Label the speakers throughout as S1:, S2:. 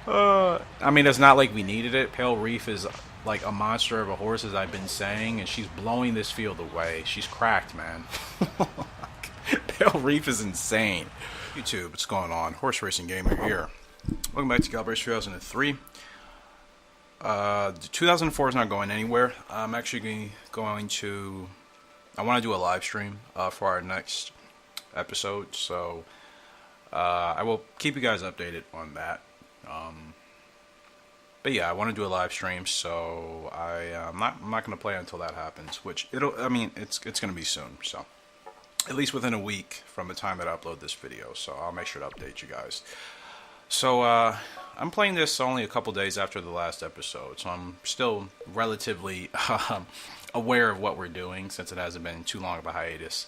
S1: I mean, it's not like we needed it. Pale Reef is like a monster of a horse, as I've been saying, and she's blowing this field away. She's cracked, man. Pale Reef is insane. YouTube, what's going on? Horse Racing Gamer here. Welcome back to Gallop 2003. 2004 is not going anywhere. I'm actually going to... I want to do a live stream for our next episode, so I will keep you guys updated on that. But yeah, I want to do a live stream, so I'm not going to play until that happens. Which it's going to be soon. So at least within a week from the time that I upload this video. So I'll make sure to update you guys. So I'm playing this only a couple days after the last episode, so I'm still relatively aware of what we're doing since it hasn't been too long of a hiatus.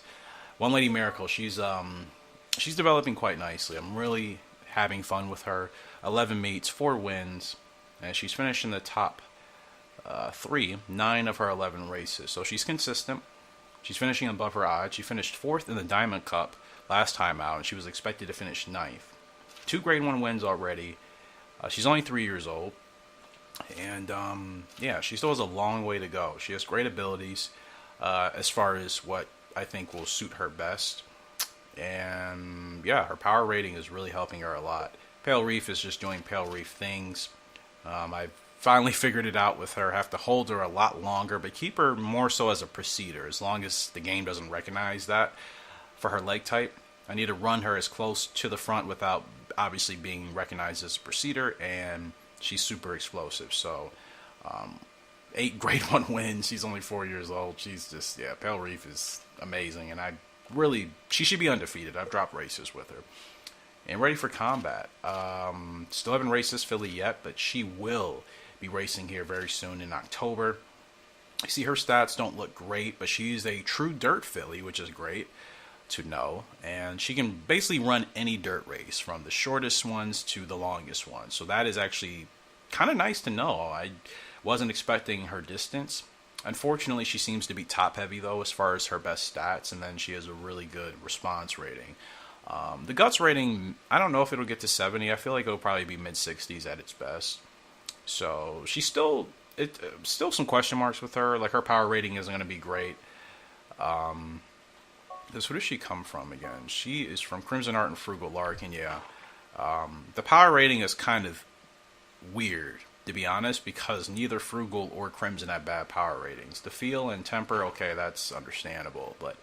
S1: One Lady Miracle, she's developing quite nicely. I'm really having fun with her. 11 meets, 4 wins, and she's finished in the top 9 of her 11 races. So she's consistent. She's finishing above her odds. She finished 4th in the Diamond Cup last time out, and she was expected to finish 9th. 2 Grade 1 wins already. She's only 3 years old. And, yeah, she still has a long way to go. She has great abilities as far as what I think will suit her best. And, yeah, her power rating is really helping her a lot. Pale Reef is just doing Pale Reef things. I finally figured it out with her. I have to hold her a lot longer, but keep her more so as a preceder, as long as the game doesn't recognize that for her leg type. I need to run her as close to the front without obviously being recognized as a preceder, and she's super explosive. So 8 Grade 1 wins. She's only 4 years old. She's just, yeah, Pale Reef is amazing, and she should be undefeated. I've dropped races with her. And ready for combat. Still haven't raced this filly yet, but she will be racing here very soon in October. You see, her stats don't look great, but she's a true dirt filly, which is great to know. And she can basically run any dirt race, from the shortest ones to the longest ones. So that is actually kind of nice to know. I wasn't expecting her distance. Unfortunately, she seems to be top heavy, though, as far as her best stats, and then she has a really good response rating. The guts rating, I don't know if it'll get to 70. I feel like it'll probably be mid-60s at its best. So she's still some question marks with her. Like, her power rating isn't going to be great. Where does she come from again? She is from Crimson Art and Frugal Lark, and yeah, the power rating is kind of weird, to be honest, because neither Frugal or Crimson have bad power ratings. The feel and temper, okay, that's understandable, but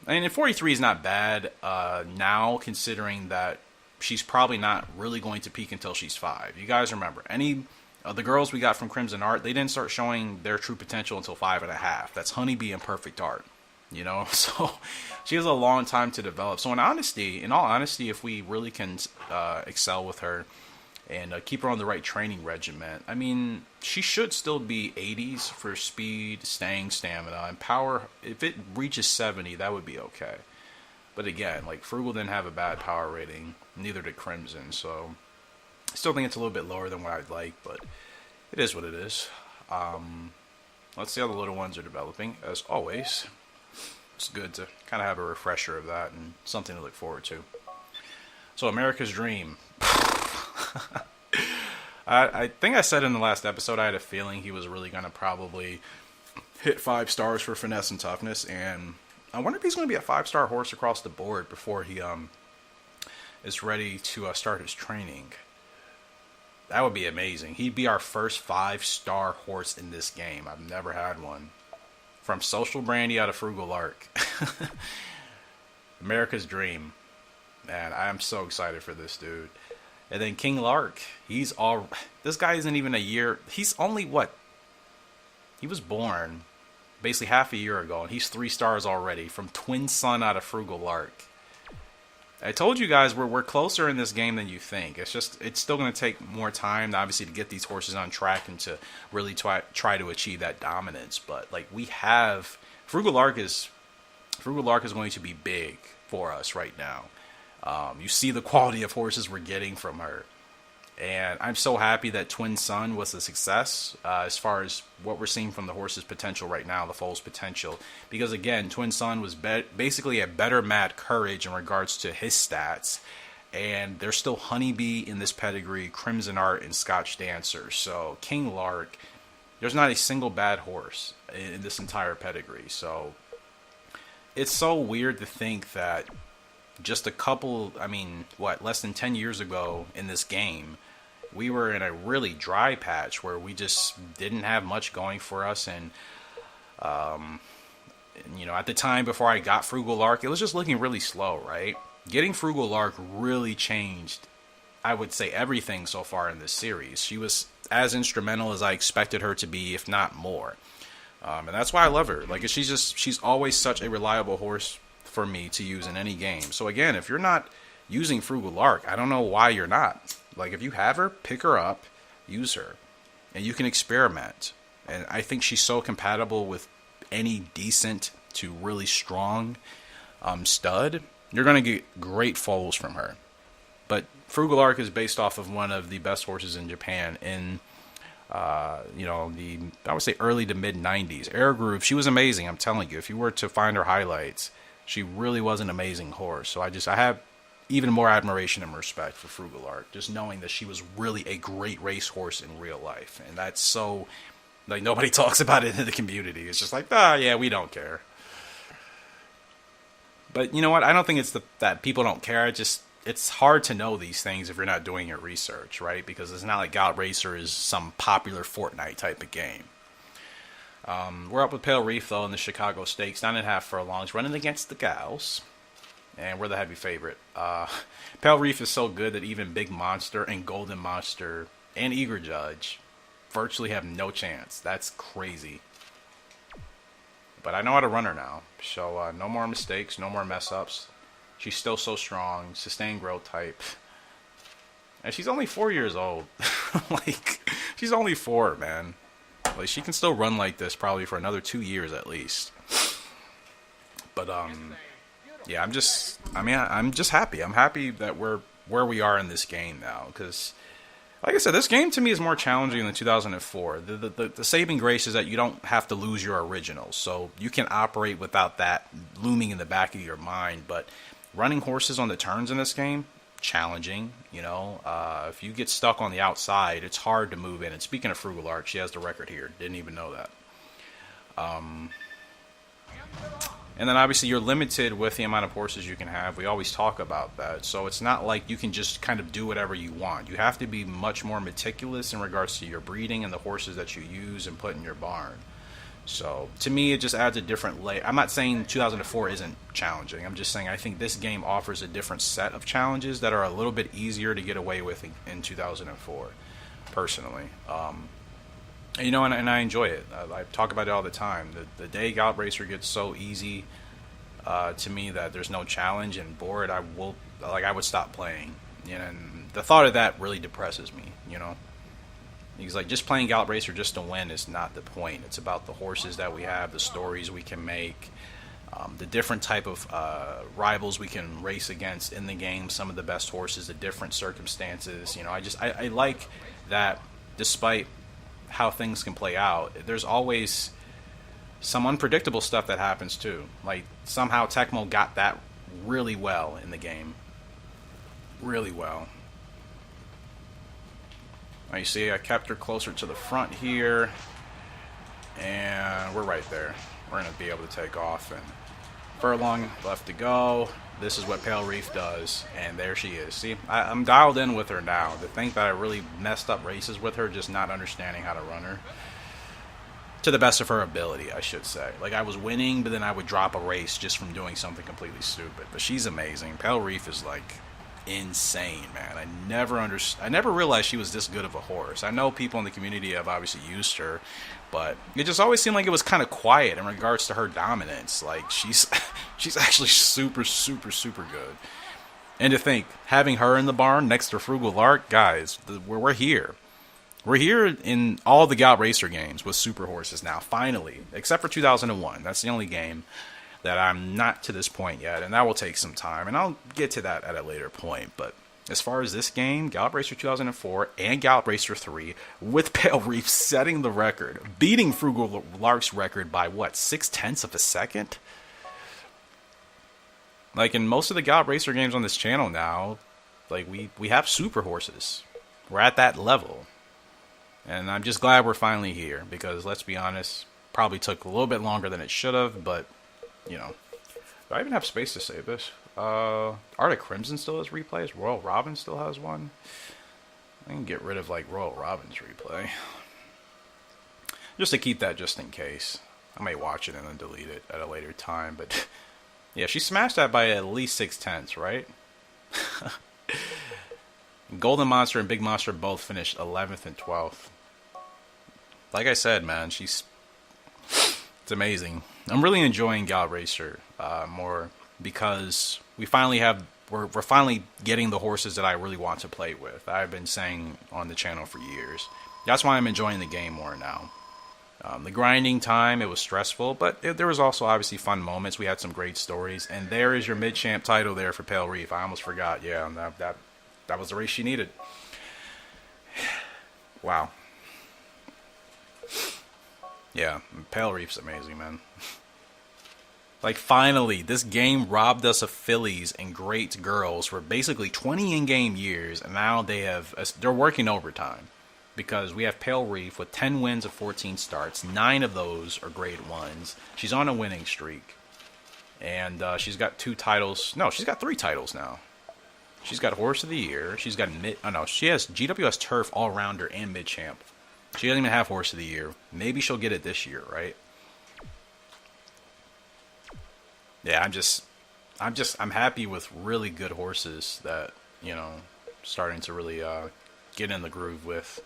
S1: I mean, 43 is not bad now, considering that she's probably not really going to peak until she's 5. You guys remember, any of the girls we got from Crimson Art, they didn't start showing their true potential until 5.5. That's Honeybee and Perfect Art, you know? So she has a long time to develop. So in all honesty, if we really can excel with her and keep her on the right training regimen, I mean, she should still be 80s for speed, staying stamina, and power. If it reaches 70, that would be okay. But again, like, Frugal didn't have a bad power rating, neither did Crimson, so I still think it's a little bit lower than what I'd like, but it is what it is. Let's see how the little ones are developing. As always, it's good to kind of have a refresher of that and something to look forward to. So, America's Dream. I think I said in the last episode I had a feeling he was really going to probably hit 5 stars for finesse and toughness, and I wonder if he's going to be a 5-star horse across the board before he is ready to start his training. That would be amazing. He'd be our first 5-star horse in this game. I've never had one. From Social Brandy out of Frugal Lark. America's Dream. Man, I am so excited for this dude. And then King Lark, this guy isn't even a year, he's only he was born basically half a year ago, and he's 3 stars already, from Twin Sun out of Frugal Lark. I told you guys we're closer in this game than you think. It's still going to take more time, obviously, to get these horses on track and to really try to achieve that dominance. But, like, Frugal Lark is going to be big for us right now. You see the quality of horses we're getting from her. And I'm so happy that Twin Sun was a success as far as what we're seeing from the horse's potential right now, the foal's potential. Because, again, Twin Sun was basically a better Mad Courage in regards to his stats. And there's still Honeybee in this pedigree, Crimson Art, and Scotch Dancer. So King Lark, there's not a single bad horse in this entire pedigree. So it's so weird to think that just a couple, I mean, what, less than 10 years ago in this game, we were in a really dry patch where we just didn't have much going for us. And, you know, at the time before I got Frugal Lark, it was just looking really slow, right? Getting Frugal Lark really changed, I would say, everything so far in this series. She was as instrumental as I expected her to be, if not more. And that's why I love her. Like, she's always such a reliable horse for me to use in any game. So again, if you're not using Frugal Lark, I don't know why you're not. Like, if you have her, pick her up, use her, and you can experiment. And I think she's so compatible with any decent to really strong stud. You're going to get great foals from her. But Frugal Lark is based off of one of the best horses in Japan in, you know, I would say early to mid 90s. Air Groove, she was amazing. I'm telling you, if you were to find her highlights, she really was an amazing horse. So I have even more admiration and respect for Frugal Lark, just knowing that she was really a great racehorse in real life. And that's so, like, nobody talks about it in the community. It's just like, yeah, we don't care. But you know what? I don't think it's that people don't care. It's hard to know these things if you're not doing your research, right? Because it's not like Gallop Racer is some popular Fortnite type of game. We're up with Pale Reef, though, in the Chicago Stakes. 9.5 furlongs, running against the Gals. And we're the heavy favorite. Pale Reef is so good that even Big Monster and Golden Monster and Eager Judge virtually have no chance. That's crazy. But I know how to run her now. So no more mistakes, no more mess-ups. She's still so strong, sustained growth type. And she's only 4 years old. Like, she's only 4, man. Like, she can still run like this probably for another 2 years at least. But, yeah, I'm just happy. I'm happy that we're where we are in this game now. Because, like I said, this game to me is more challenging than 2004. The saving grace is that you don't have to lose your originals. So you can operate without that looming in the back of your mind. But running horses on the turns in this game, challenging. You know, if you get stuck on the outside, it's hard to move in. And speaking of Frugal Lark, she has the record here. Didn't even know that. And then obviously you're limited with the amount of horses you can have. We always talk about that. So it's not like you can just kind of do whatever you want. You have to be much more meticulous in regards to your breeding and the horses that you use and put in your barn. So to me, it just adds a different layer. I'm not saying 2004 isn't challenging. I'm just saying I think this game offers a different set of challenges that are a little bit easier to get away with in 2004, personally. You know, and I enjoy it. I talk about it all the time. The day Gallop Racer gets so easy to me that there's no challenge and bored, I would stop playing. You know, and the thought of that really depresses me. You know, because like just playing Gallop Racer just to win is not the point. It's about the horses that we have, the stories we can make, the different type of rivals we can race against in the game. Some of the best horses, the different circumstances. You know, I like that despite how things can play out, there's always some unpredictable stuff that happens too. Like somehow Tecmo got that really well in the game. Really well. Now you see I kept her closer to the front here. And we're right there. We're going to be able to take off. And furlong left to go. This is what Pale Reef does, and there she is. See, I'm dialed in with her now. To think that I really messed up races with her, just not understanding how to run her. To the best of her ability, I should say. Like, I was winning, but then I would drop a race just from doing something completely stupid. But she's amazing. Pale Reef is, like, insane, man. I never realized she was this good of a horse. I know people in the community have obviously used her, but it just always seemed like it was kind of quiet in regards to her dominance. Like, she's actually super, super, super good. And to think, having her in the barn next to Frugal Lark, guys, we're here. We're here in all the Gallop Racer games with super horses now, finally. Except for 2001. That's the only game that I'm not to this point yet, and that will take some time. And I'll get to that at a later point, but as far as this game, Gallop Racer 2004 and Gallop Racer 3, with Pale Reef setting the record, beating Frugal Lark's record by, what, 0.6 of a second? Like, in most of the Gallop Racer games on this channel now, Like we have super horses. We're at that level. And I'm just glad we're finally here because let's be honest, probably took a little bit longer than it should have, but you know. Do I even have space to save this? Arctic Crimson still has replays. Royal Robin still has one. I can get rid of like Royal Robin's replay. Just to keep that just in case. I may watch it and then delete it at a later time, but yeah, she smashed that by at least 6/10, right? Golden Monster and Big Monster both finished 11th and 12th. Like I said, man, it's amazing. I'm really enjoying Gallop Racer more because we're finally getting the horses that I really want to play with. I've been saying on the channel for years. That's why I'm enjoying the game more now. The grinding time, it was stressful, but there was also obviously fun moments. We had some great stories, and there is your mid-champ title there for Pale Reef. I almost forgot. Yeah, that was the race she needed. Wow. Yeah, Pale Reef's amazing, man. Like, finally, this game robbed us of fillies and great girls for basically 20 in-game years, and now they're working overtime. Because we have Pale Reef with 10 wins of 14 starts. 9 of those are grade 1s. She's on a winning streak. And she's got 2 titles. No, she's got 3 titles now. She's got Horse of the Year. She's got she has GWS Turf All-Rounder and Mid-Champ. She doesn't even have Horse of the Year. Maybe she'll get it this year, right? Yeah, I'm happy with really good horses that, you know, starting to really get in the groove with.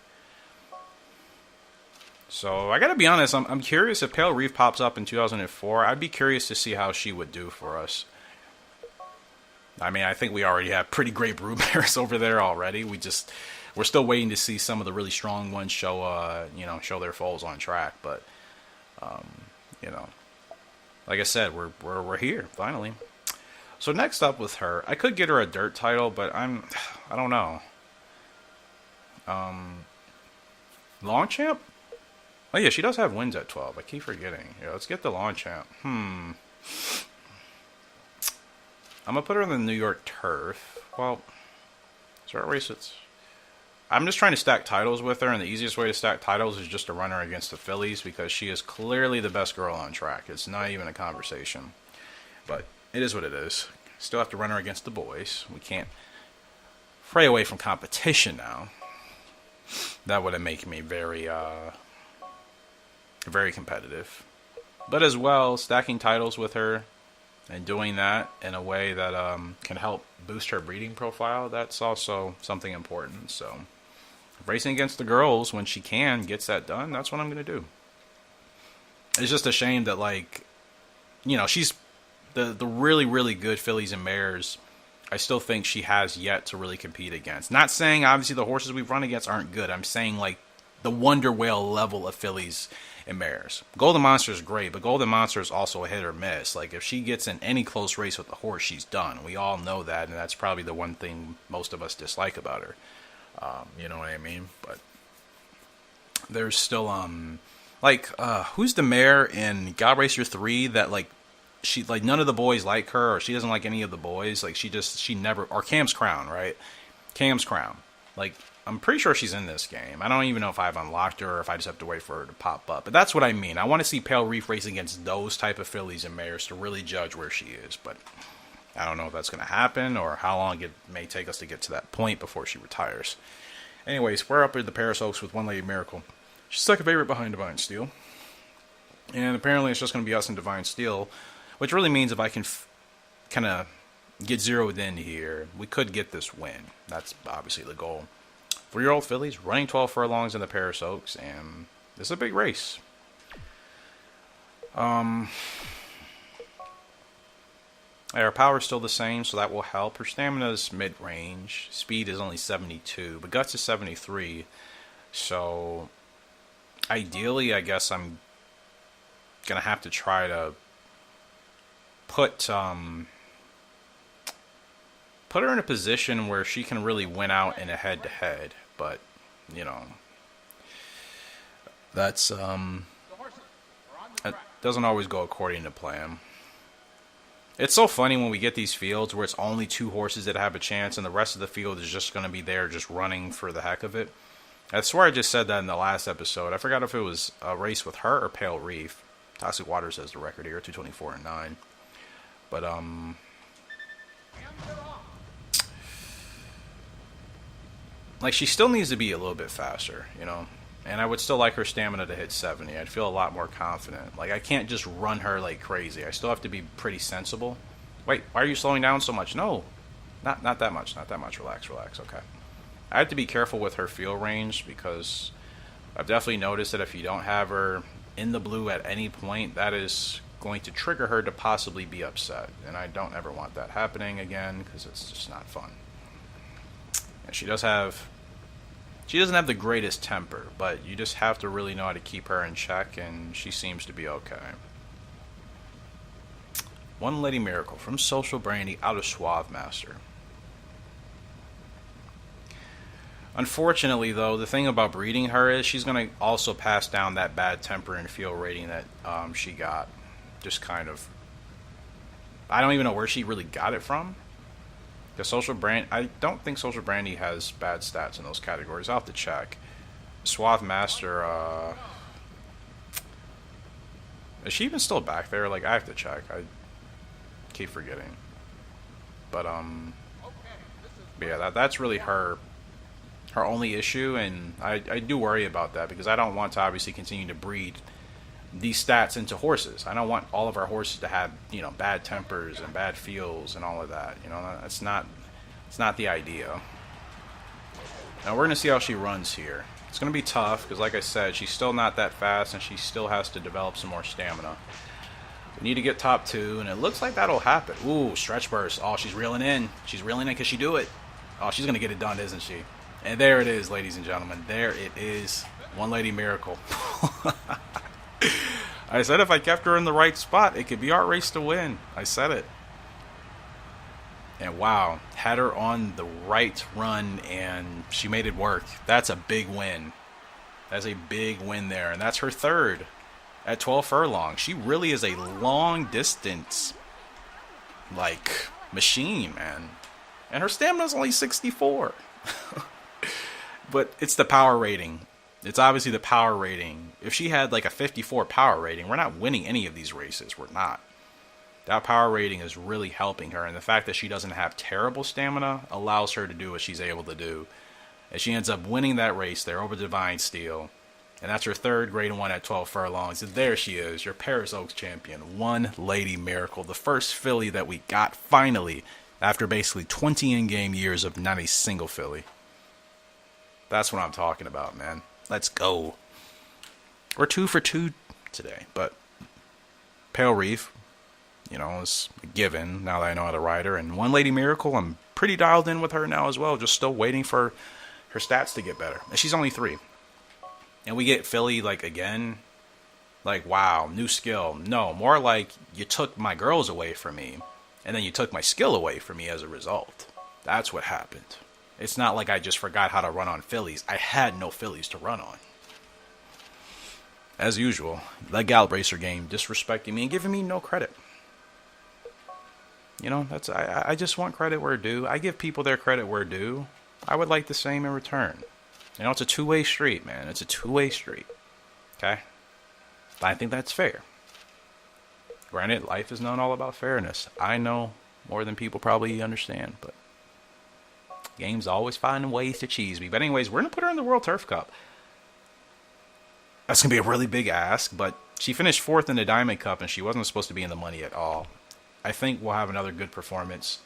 S1: So, I gotta be honest, I'm curious if Pale Reef pops up in 2004. I'd be curious to see how she would do for us. I mean, I think we already have pretty great broodmares over there already. We're still waiting to see some of the really strong ones show their foals on track. But, you know, like I said, we're here, finally. So, next up with her, I could get her a dirt title, but I don't know. Lawn Champ? Oh yeah, she does have wins at 12. I keep forgetting. Yeah, let's get the Lawn Champ. I'm gonna put her in the New York Turf. Well, start races. I'm just trying to stack titles with her, and the easiest way to stack titles is just to run her against the fillies because she is clearly the best girl on track. It's not even a conversation. But it is what it is. Still have to run her against the boys. We can't fray away from competition now. That would make me very competitive. But as well, stacking titles with her and doing that in a way that can help boost her breeding profile, that's also something important. So, racing against the girls when she gets that done, that's what I'm going to do. It's just a shame that, like, you know, she's the really, really good fillies and mares. I still think she has yet to really compete against. Not saying, obviously, the horses we've run against aren't good. I'm saying, like, the Wonder Whale level of fillies and mares. Golden Monster is great, but Golden Monster is also a hit or miss. Like, if she gets in any close race with the horse, she's done. We all know that, and that's probably the one thing most of us dislike about her. You know what I mean? But there's still, who's the mare in God Racer 3 that, like, she, like, none of the boys like her, or she doesn't like any of the boys? Like, she never, or Cam's Crown, right? Cam's Crown. Like, I'm pretty sure she's in this game. I don't even know if I've unlocked her or if I just have to wait for her to pop up. But that's what I mean. I want to see Pale Reef race against those type of fillies and mares to really judge where she is. But I don't know if that's going to happen or how long it may take us to get to that point before she retires. Anyways, we're up at the Paris Oaks with One Lady Miracle. She's second favorite behind Divine Steel. And apparently it's just going to be us and Divine Steel, which really means if I can kind of get zeroed in here, we could get this win. That's obviously the goal. 3-year-old fillies running 12 furlongs in the Paris Oaks, and this is a big race. Her power is still the same, so that will help. Her stamina is mid-range. Speed is only 72, but guts is 73. So, ideally, I guess I'm gonna have to try to put her in a position where she can really win out in a head-to-head, but, you know, that's, it doesn't always go according to plan. It's so funny when we get these fields where it's only two horses that have a chance and the rest of the field is just going to be there just running for the heck of it. I swear I just said that in the last episode. I forgot if it was a race with her or Pale Reef. Toxic Waters has the record here, 224-9. But, like, she still needs to be a little bit faster, you know? And I would still like her stamina to hit 70. I'd feel a lot more confident. Like, I can't just run her like crazy. I still have to be pretty sensible. Wait, why are you slowing down so much? No, not that much. Not that much. Relax, relax. Okay. I have to be careful with her field range because I've definitely noticed that if you don't have her in the blue at any point, that is going to trigger her to possibly be upset. And I don't ever want that happening again because it's just not fun. And she doesn't have the greatest temper, but you just have to really know how to keep her in check, and she seems to be okay. One Lady Miracle from Social Brandy out of Suave Master. Unfortunately, though, the thing about breeding her is she's going to also pass down that bad temper and field rating that she got. Just kind of... I don't even know where she really got it from. The Social Brand, I don't think Social Brandy has bad stats in those categories. I'll have to check. Suave Master, is she even still back there? Like, I have to check. I keep forgetting. But yeah, that's really her only issue, and I do worry about that because I don't want to obviously continue to breed these stats into horses. I don't want all of our horses to have, you know, bad tempers and bad feels and all of that. You know, it's not the idea. Now we're going to see how she runs here. It's going to be tough because, like I said, she's still not that fast and she still has to develop some more stamina. We need to get top 2, and it looks like that'll happen. Ooh, stretch burst. Oh, she's reeling in. She's reeling in because she do it. Oh, she's going to get it done, isn't she? And there it is, ladies and gentlemen. There it is. One Lady Miracle. I said if I kept her in the right spot, it could be our race to win. I said it. And wow, had her on the right run and she made it work. That's a big win. That's a big win there. And that's her third at 12 furlongs. She really is a long distance, like, machine, man. And her stamina's only 64. But it's the power rating. It's obviously the power rating. If she had like a 54 power rating, we're not winning any of these races. We're not. That power rating is really helping her. And the fact that she doesn't have terrible stamina allows her to do what she's able to do. And she ends up winning that race there over Divine Steel. And that's her third grade 1 at 12 furlongs. And there she is, your Paris Oaks champion. One Lady Miracle. The first filly that we got finally after basically 20 in-game years of not a single filly. That's what I'm talking about, man. Let's go. We're 2 for 2 today, but Pale Reef, you know, is a given now that I know how to ride her. And One Lady Miracle, I'm pretty dialed in with her now as well. Just still waiting for her stats to get better. And she's only 3. And we get Filly, like, again, like, wow, new skill. No, more like you took my girls away from me, and then you took my skill away from me as a result. That's what happened. It's not like I just forgot how to run on fillies. I had no fillies to run on. As usual, the Gallop Racer game disrespecting me and giving me no credit. You know, that's I just want credit where due. I give people their credit where due. I would like the same in return. You know, it's a two-way street, man. It's a two-way street. Okay? I think that's fair. Granted, life is not all about fairness. I know more than people probably understand, but games always find ways to cheese me. But anyways, we're going to put her in the World Turf Cup. That's going to be a really big ask, but she finished 4th in the Diamond Cup, and she wasn't supposed to be in the money at all. I think we'll have another good performance.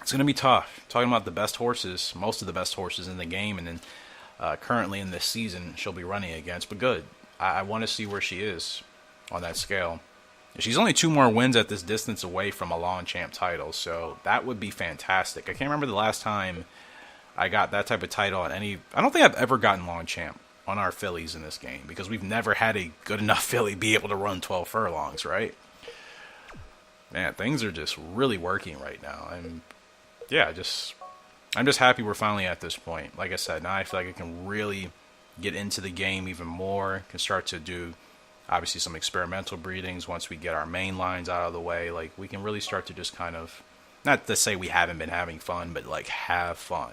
S1: It's going to be tough. Talking about the best horses, most of the best horses in the game, and then currently in this season she'll be running against. But good. I want to see where she is on that scale. She's only 2 more wins at this distance away from a Lawn Champ title, so that would be fantastic. I can't remember the last time I got that type of title on any... I don't think I've ever gotten Lawn Champ on our fillies in this game, because we've never had a good enough filly be able to run 12 furlongs, right? Man, things are just really working right now. I'm just happy we're finally at this point. Like I said, now I feel like I can really get into the game even more, can start to do obviously some experimental breedings. Once we get our main lines out of the way, like we can really start to just kind of, not to say we haven't been having fun, but like have fun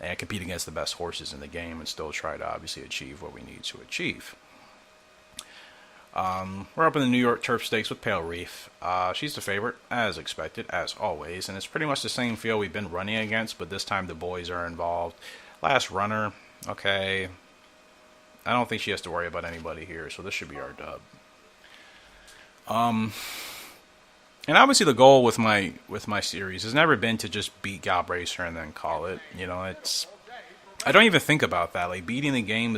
S1: and compete against the best horses in the game and still try to obviously achieve what we need to achieve. We're up in the New York Turf Stakes with Pale Reef. She's the favorite, as expected, as always, and it's pretty much the same field we've been running against, but this time the boys are involved. Last runner, okay. I don't think she has to worry about anybody here, so this should be our dub. And obviously the goal with my series has never been to just beat Gallop Racer and then call it. You know, I don't even think about that. Like, beating the game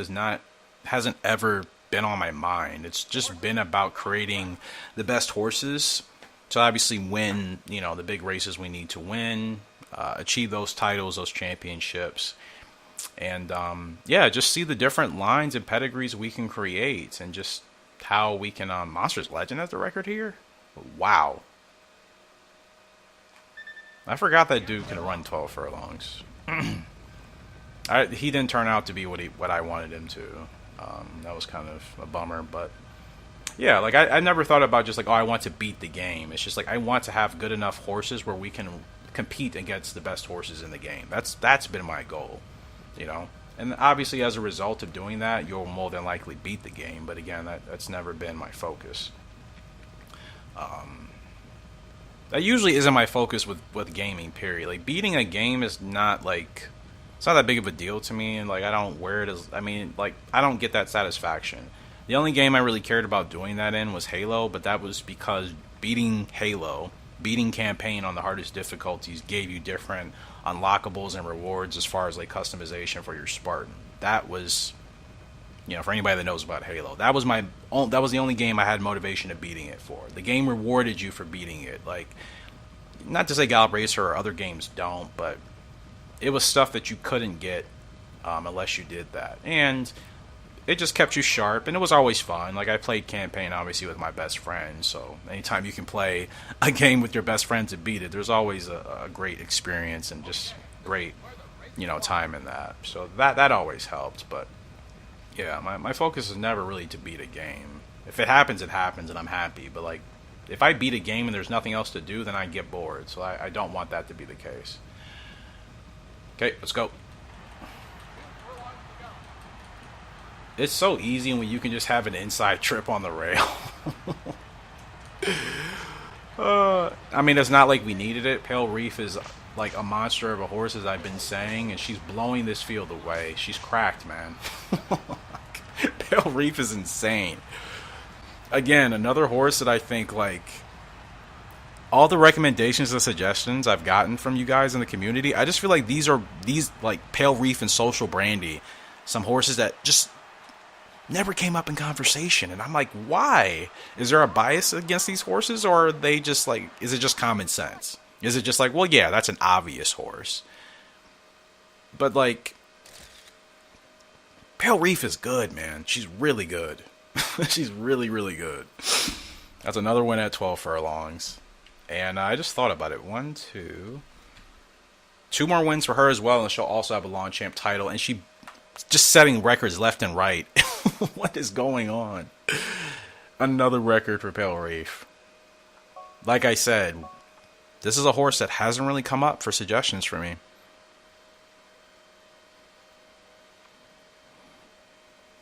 S1: hasn't ever been on my mind. It's just been about creating the best horses to obviously win, you know, the big races we need to win, achieve those titles, those championships, and yeah, just see the different lines and pedigrees we can create, and just how we can. Monsters Legend has the record here. Wow, I forgot that dude can run 12 furlongs. He didn't turn out to be what I wanted him to. That was kind of a bummer, but yeah, like I never thought about just like, oh, I want to beat the game. It's just like I want to have good enough horses where we can compete against the best horses in the game. That's been my goal, you know. And obviously, as a result of doing that, you'll more than likely beat the game. But again, that's never been my focus. That usually isn't my focus with gaming. Period. Like, beating a game is not like. It's not that big of a deal to me, and like I don't wear it as. I mean, like I don't get that satisfaction. The only game I really cared about doing that in was Halo, but that was because beating Halo, beating campaign on the hardest difficulties gave you different unlockables and rewards as far as like customization for your Spartan. That was, you know, for anybody that knows about Halo, that was the only game I had motivation of beating it for. The game rewarded you for beating it. Like, not to say Gallop Racer or other games don't, but it was stuff that you couldn't get unless you did that. And it just kept you sharp, and it was always fun. Like, I played campaign, obviously, with my best friend, so anytime you can play a game with your best friend to beat it, there's always a great experience and just great, you know, time in that. So that always helped, but yeah, my focus is never really to beat a game. If it happens, it happens, and I'm happy, but like, if I beat a game and there's nothing else to do, then I get bored, so I don't want that to be the case. Okay, let's go. It's so easy when you can just have an inside trip on the rail. I mean, it's not like we needed it. Pale Reef is like a monster of a horse, as I've been saying, and she's blowing this field away. She's cracked, man. Pale Reef is insane. Again, another horse that I think, like, all the recommendations and suggestions I've gotten from you guys in the community, I just feel like these like Pale Reef and Social Brandy, some horses that just never came up in conversation, and I'm like, why? Is there a bias against these horses, or are they just like, is it just common sense? Is it just like, well, yeah, that's an obvious horse, but like, Pale Reef is good, man. She's really good. She's really, really good. That's another win at 12 furlongs. And I just thought about it. 1, 2. 2 more wins for her as well, and she'll also have a lawn champ title. And she just setting records left and right. What is going on? Another record for Pale Reef. Like I said, this is a horse that hasn't really come up for suggestions for me.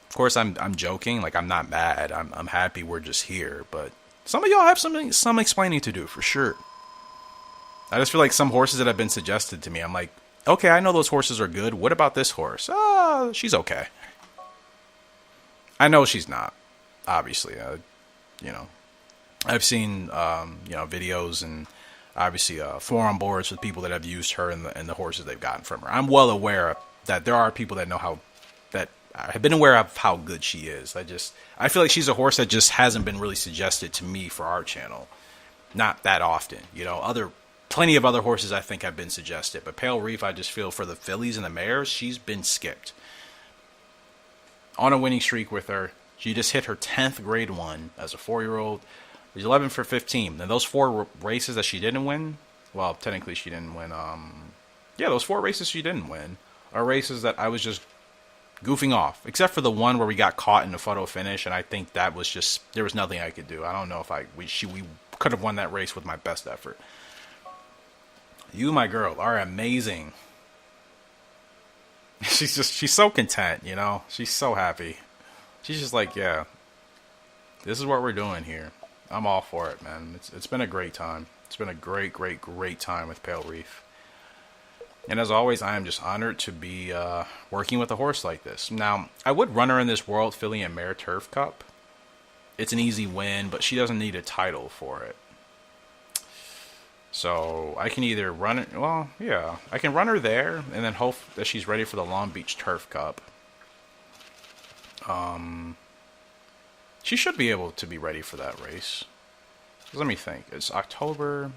S1: Of course, I'm joking. Like, I'm not mad. I'm happy we're just here, but some of y'all have some explaining to do, for sure. I just feel like some horses that have been suggested to me, I'm like, okay, I know those horses are good. What about this horse? She's okay. I know she's not, obviously. You know, I've seen, you know, videos and obviously forum boards with people that have used her and the horses they've gotten from her. I'm well aware that there are people that know that have been aware of how good she is. I feel like she's a horse that just hasn't been really suggested to me for our channel. Not that often. You know, plenty of other horses I think have been suggested. But Pale Reef, I just feel for the fillies and the mares, she's been skipped. On a winning streak with her. She just hit her 10th grade 1 as a 4-year-old. She's 11 for 15. And those 4 races that she didn't win, well, technically she didn't win. Yeah, those 4 races she didn't win are races that I was just goofing off, except for the one where we got caught in the photo finish, and I think that was just, there was nothing I could do. I don't know if we could have won that race with my best effort. You, my girl, are amazing. She's so content, you know? She's so happy. She's just like, yeah, this is what we're doing here. I'm all for it, man. It's been a great time. It's been a great, great, great time with Pale Reef. And as always, I am just honored to be working with a horse like this. Now, I would run her in this World Filly and Mare Turf Cup. It's an easy win, but she doesn't need a title for it. So I can either run it, well, yeah, I can run her there and then hope that she's ready for the Long Beach Turf Cup. She should be able to be ready for that race. Let me think. It's October.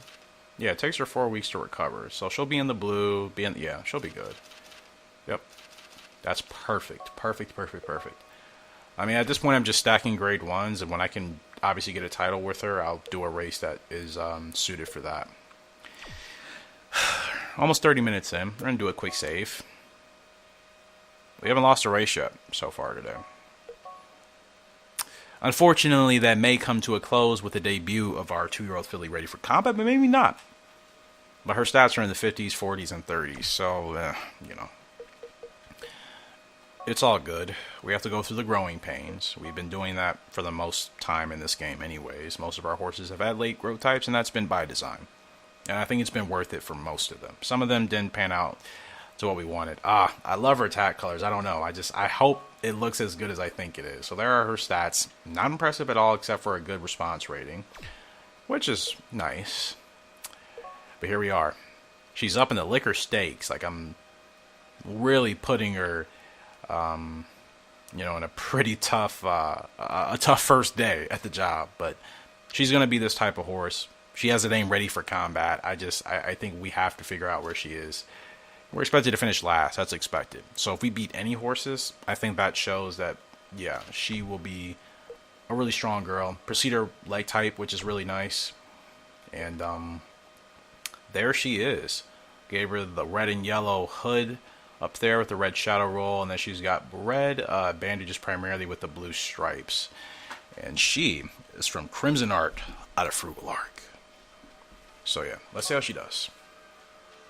S1: Yeah, it takes her 4 weeks to recover. So she'll be in the blue. Yeah, she'll be good. Yep. That's perfect. Perfect, perfect, perfect. I mean, at this point, I'm just stacking grade 1s. And when I can obviously get a title with her, I'll do a race that is suited for that. Almost 30 minutes in. We're going to do a quick save. We haven't lost a race yet so far today. Unfortunately, that may come to a close with the debut of our 2-year-old filly ready for combat, but maybe not. But her stats are in the 50s, 40s, and 30s, so, you know. It's all good. We have to go through the growing pains. We've been doing that for the most time in this game anyways. Most of our horses have had late growth types, and that's been by design. And I think it's been worth it for most of them. Some of them didn't pan out to what we wanted. I love her tack colors. I don't know. I hope it looks as good as I think it is. So there are her stats. Not impressive at all except for a good response rating, which is nice. But here we are. She's up in the liquor stakes. Like, I'm really putting her, you know, in a pretty tough, a tough first day at the job. But she's going to be this type of horse. She has a name ready for combat. I think we have to figure out where she is. We're expected to finish last. That's expected. So if we beat any horses, I think that shows that, yeah, she will be a really strong girl. Procedure leg type, which is really nice. And there she is. Gave her the red and yellow hood up there with the red shadow roll. And then she's got red bandages primarily with the blue stripes. And she is from Crimson Art out of Frugal Arc. So yeah, let's see how she does.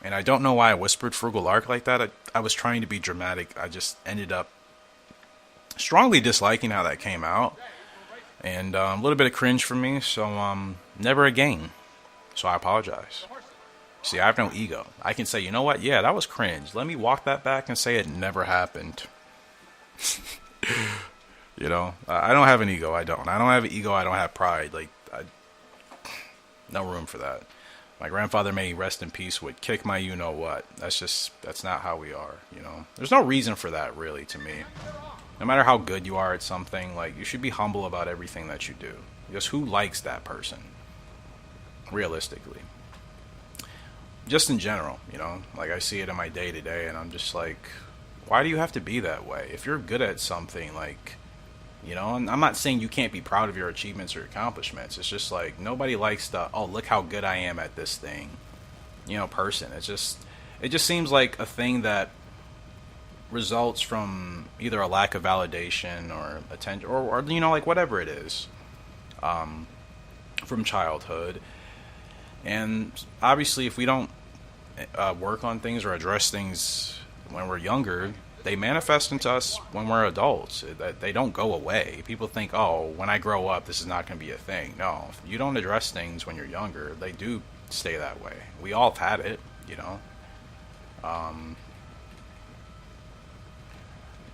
S1: And I don't know why I whispered Frugal Arc like that. I was trying to be dramatic. I just ended up strongly disliking how that came out. And a little bit of cringe for me. So never again. So I apologize. See, I have no ego. I can say, you know what? Yeah, that was cringe. Let me walk that back and say it never happened. You know, I don't have an ego. I don't have an ego. I don't have pride. Like, no room for that. My grandfather, may he rest in peace, would kick my you-know-what. That's not how we are, you know. There's no reason for that, really, to me. No matter how good you are at something, like, you should be humble about everything that you do. Because who likes that person? Realistically. Just in general, you know. Like, I see it in my day-to-day, and I'm just like, why do you have to be that way? If you're good at something, like, you know, and I'm not saying you can't be proud of your achievements or accomplishments. It's just like, nobody likes the, oh, look how good I am at this thing, you know, person. It just seems like a thing that results from either a lack of validation or attention or you know, like whatever it is, from childhood. And obviously if we don't work on things or address things when we're younger, they manifest into us when we're adults. They don't go away. People think, oh, when I grow up, this is not going to be a thing. No, if you don't address things when you're younger, they do stay that way. We all have had it, you know.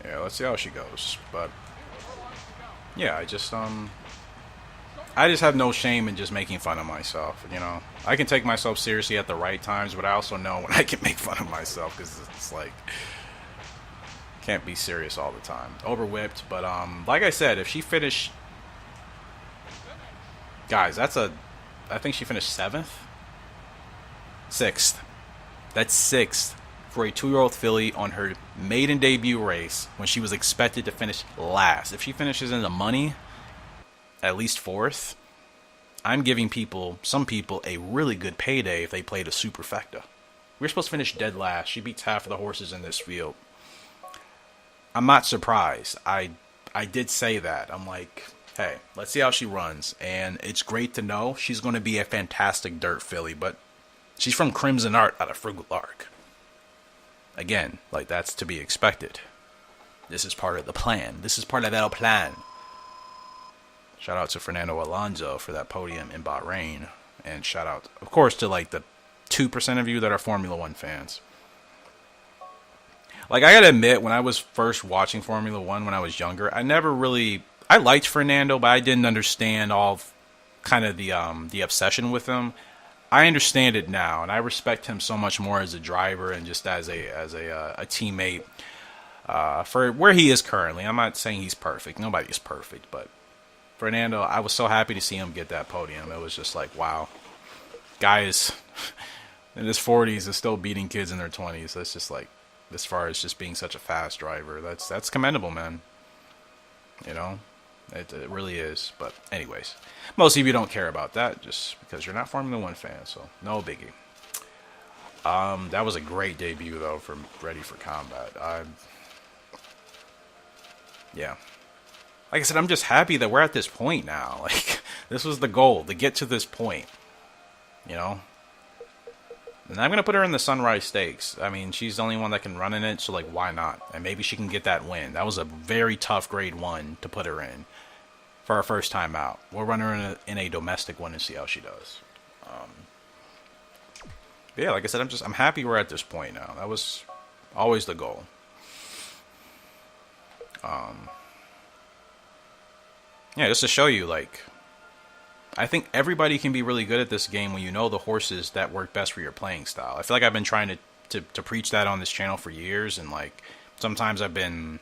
S1: Yeah, let's see how she goes. But yeah, I just have no shame in just making fun of myself, you know. I can take myself seriously at the right times, but I also know when I can make fun of myself, because it's like, can't be serious all the time. Overwhipped, but like I said, if she finished, guys, I think she finished 7th, 6th. That's 6th for a 2-year-old filly on her maiden debut race when she was expected to finish last. If she finishes in the money, at least 4th, I'm giving some people a really good payday if they played a superfecta. We're supposed to finish dead last. She beats half of the horses in this field. I'm not surprised. I did say that. I'm like, hey, let's see how she runs. And it's great to know she's going to be a fantastic dirt filly, but she's from Crimson Art out of Frugal Lark. Again, like, that's to be expected. This is part of the plan. This is part of our plan. Shout out to Fernando Alonso for that podium in Bahrain. And shout out, of course, to like the 2% of you that are Formula One fans. Like, I gotta admit, when I was first watching Formula One when I was younger, I liked Fernando, but I didn't understand all kind of the obsession with him. I understand it now, and I respect him so much more as a driver and just as a teammate for where he is currently. I'm not saying he's perfect. Nobody's perfect, but Fernando, I was so happy to see him get that podium. It was just like, wow. Guy is in his 40s is still beating kids in their 20s. That's just like, as far as just being such a fast driver, that's commendable, man. You know, it really is. But anyways, most of you don't care about that just because you're not Formula One fans, so no biggie. That was a great debut though from Ready for Combat. Yeah. Like I said, I'm just happy that we're at this point now. Like, this was the goal, to get to this point. You know? And I'm going to put her in the Sunrise Stakes. I mean, she's the only one that can run in it, so, like, why not? And maybe she can get that win. That was a very tough Grade 1 to put her in for her first time out. We'll run her in a domestic one and see how she does. But yeah, like I said, I'm happy we're at this point now. That was always the goal. Yeah, just to show you, like, I think everybody can be really good at this game when you know the horses that work best for your playing style. I feel like I've been trying to preach that on this channel for years, and, like, sometimes I've been,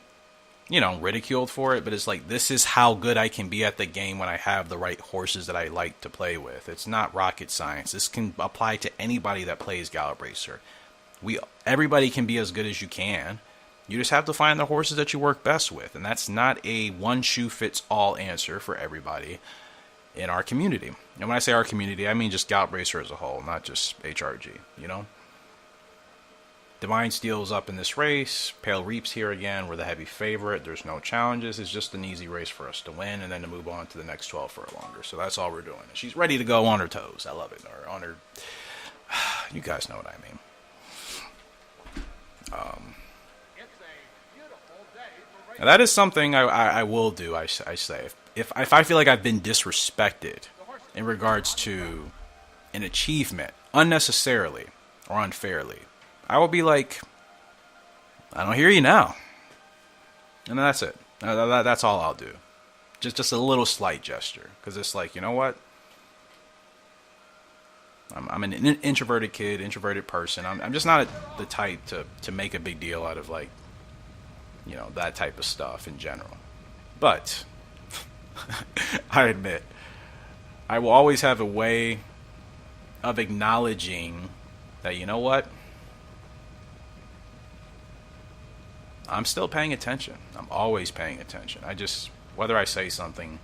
S1: you know, ridiculed for it, but it's like, this is how good I can be at the game when I have the right horses that I like to play with. It's not rocket science. This can apply to anybody that plays Gallop Racer. Everybody can be as good as you can. You just have to find the horses that you work best with, and that's not a one-shoe-fits-all answer for everybody in our community. And when I say our community, I mean just Gallop Racer as a whole, not just HRG, you know? Divine Steel's up in this race. Pale Reap's here again. We're the heavy favorite. There's no challenges. It's just an easy race for us to win and then to move on to the next 12 for longer. So that's all we're doing. She's ready to go on her toes. I love it. Or on her... You guys know what I mean. Now that is something I will do, I say. If I feel like I've been disrespected in regards to an achievement, unnecessarily or unfairly, I will be like, I don't hear you now. And that's it. That's all I'll do. Just a little slight gesture. Because it's like, you know what? I'm an introverted kid, introverted person. I'm just not the type to make a big deal out of, like, you know, that type of stuff in general. But I admit, I will always have a way of acknowledging that, you know what? I'm still paying attention. I'm always paying attention. Whether I say something,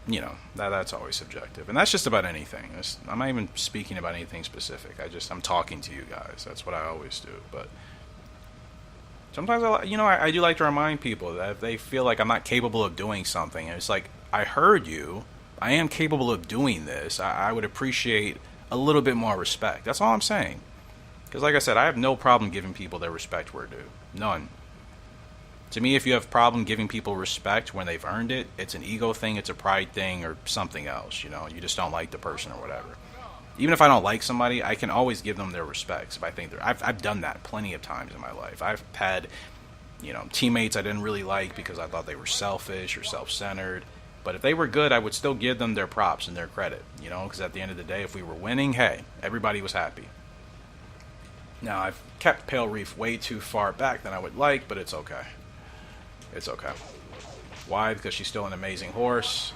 S1: you know, that's always subjective. And that's just about anything. I'm not even speaking about anything specific. I'm talking to you guys. That's what I always do. But sometimes, I do like to remind people that if they feel like I'm not capable of doing something, and it's like, I heard you, I am capable of doing this, I would appreciate a little bit more respect. That's all I'm saying. Because like I said, I have no problem giving people their respect where due. None. To me, if you have a problem giving people respect when they've earned it, it's an ego thing, it's a pride thing, or something else. You know, you just don't like the person or whatever. Even if I don't like somebody, I can always give them their respects if I think I've done that plenty of times in my life. I've had, you know, teammates I didn't really like because I thought they were selfish or self-centered. But if they were good, I would still give them their props and their credit. You know, because at the end of the day, if we were winning, hey, everybody was happy. Now, I've kept Pale Reef way too far back than I would like, but it's okay. It's okay. Why? Because she's still an amazing horse,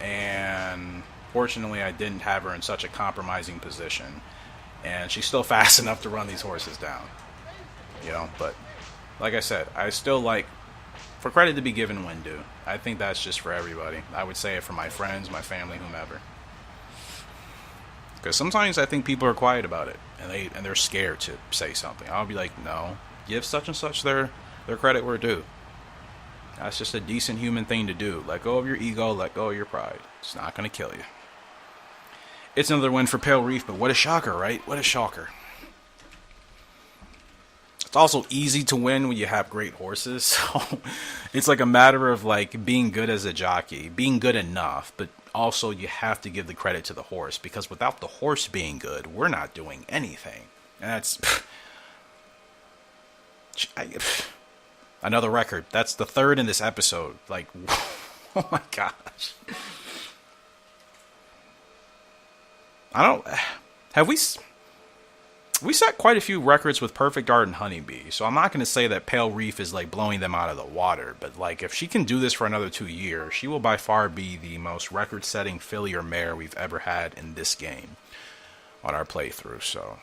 S1: and fortunately I didn't have her in such a compromising position, and she's still fast enough to run these horses down. You know, but like I said, I still like, for credit to be given when due. I think that's just for everybody. I would say it for my friends, my family, whomever. Because sometimes I think people are quiet about it, and they're scared to say something. I'll be like, no, give such and such their Their credit where due. That's just a decent human thing to do. Let go of your ego, let go of your pride. It's not going to kill you. It's another win for Pale Reef, but what a shocker, right? What a shocker. It's also easy to win when you have great horses. So it's like a matter of like being good as a jockey, being good enough, but also you have to give the credit to the horse, because without the horse being good, we're not doing anything. And that's another record. That's the third in this episode. Like, oh my gosh. Have we set quite a few records with Perfect Art and Honeybee, so I'm not going to say that Pale Reef is like blowing them out of the water, but like if she can do this for another 2 years, she will by far be the most record-setting filly or mare we've ever had in this game on our playthrough. So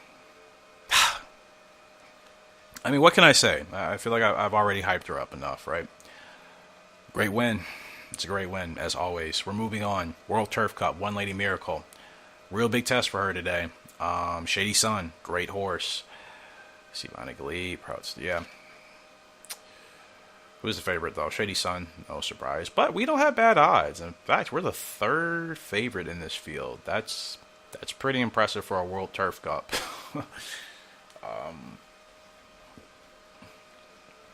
S1: I mean, what can I say? I feel like I've already hyped her up enough, right? Great win. It's a great win, as always. We're moving on. World Turf Cup, One Lady Miracle. Real big test for her today. Shady Sun, great horse. Sivana Glee, yeah. Who's the favorite, though? Shady Sun, no surprise. But we don't have bad odds. In fact, we're the third favorite in this field. That's pretty impressive for a World Turf Cup.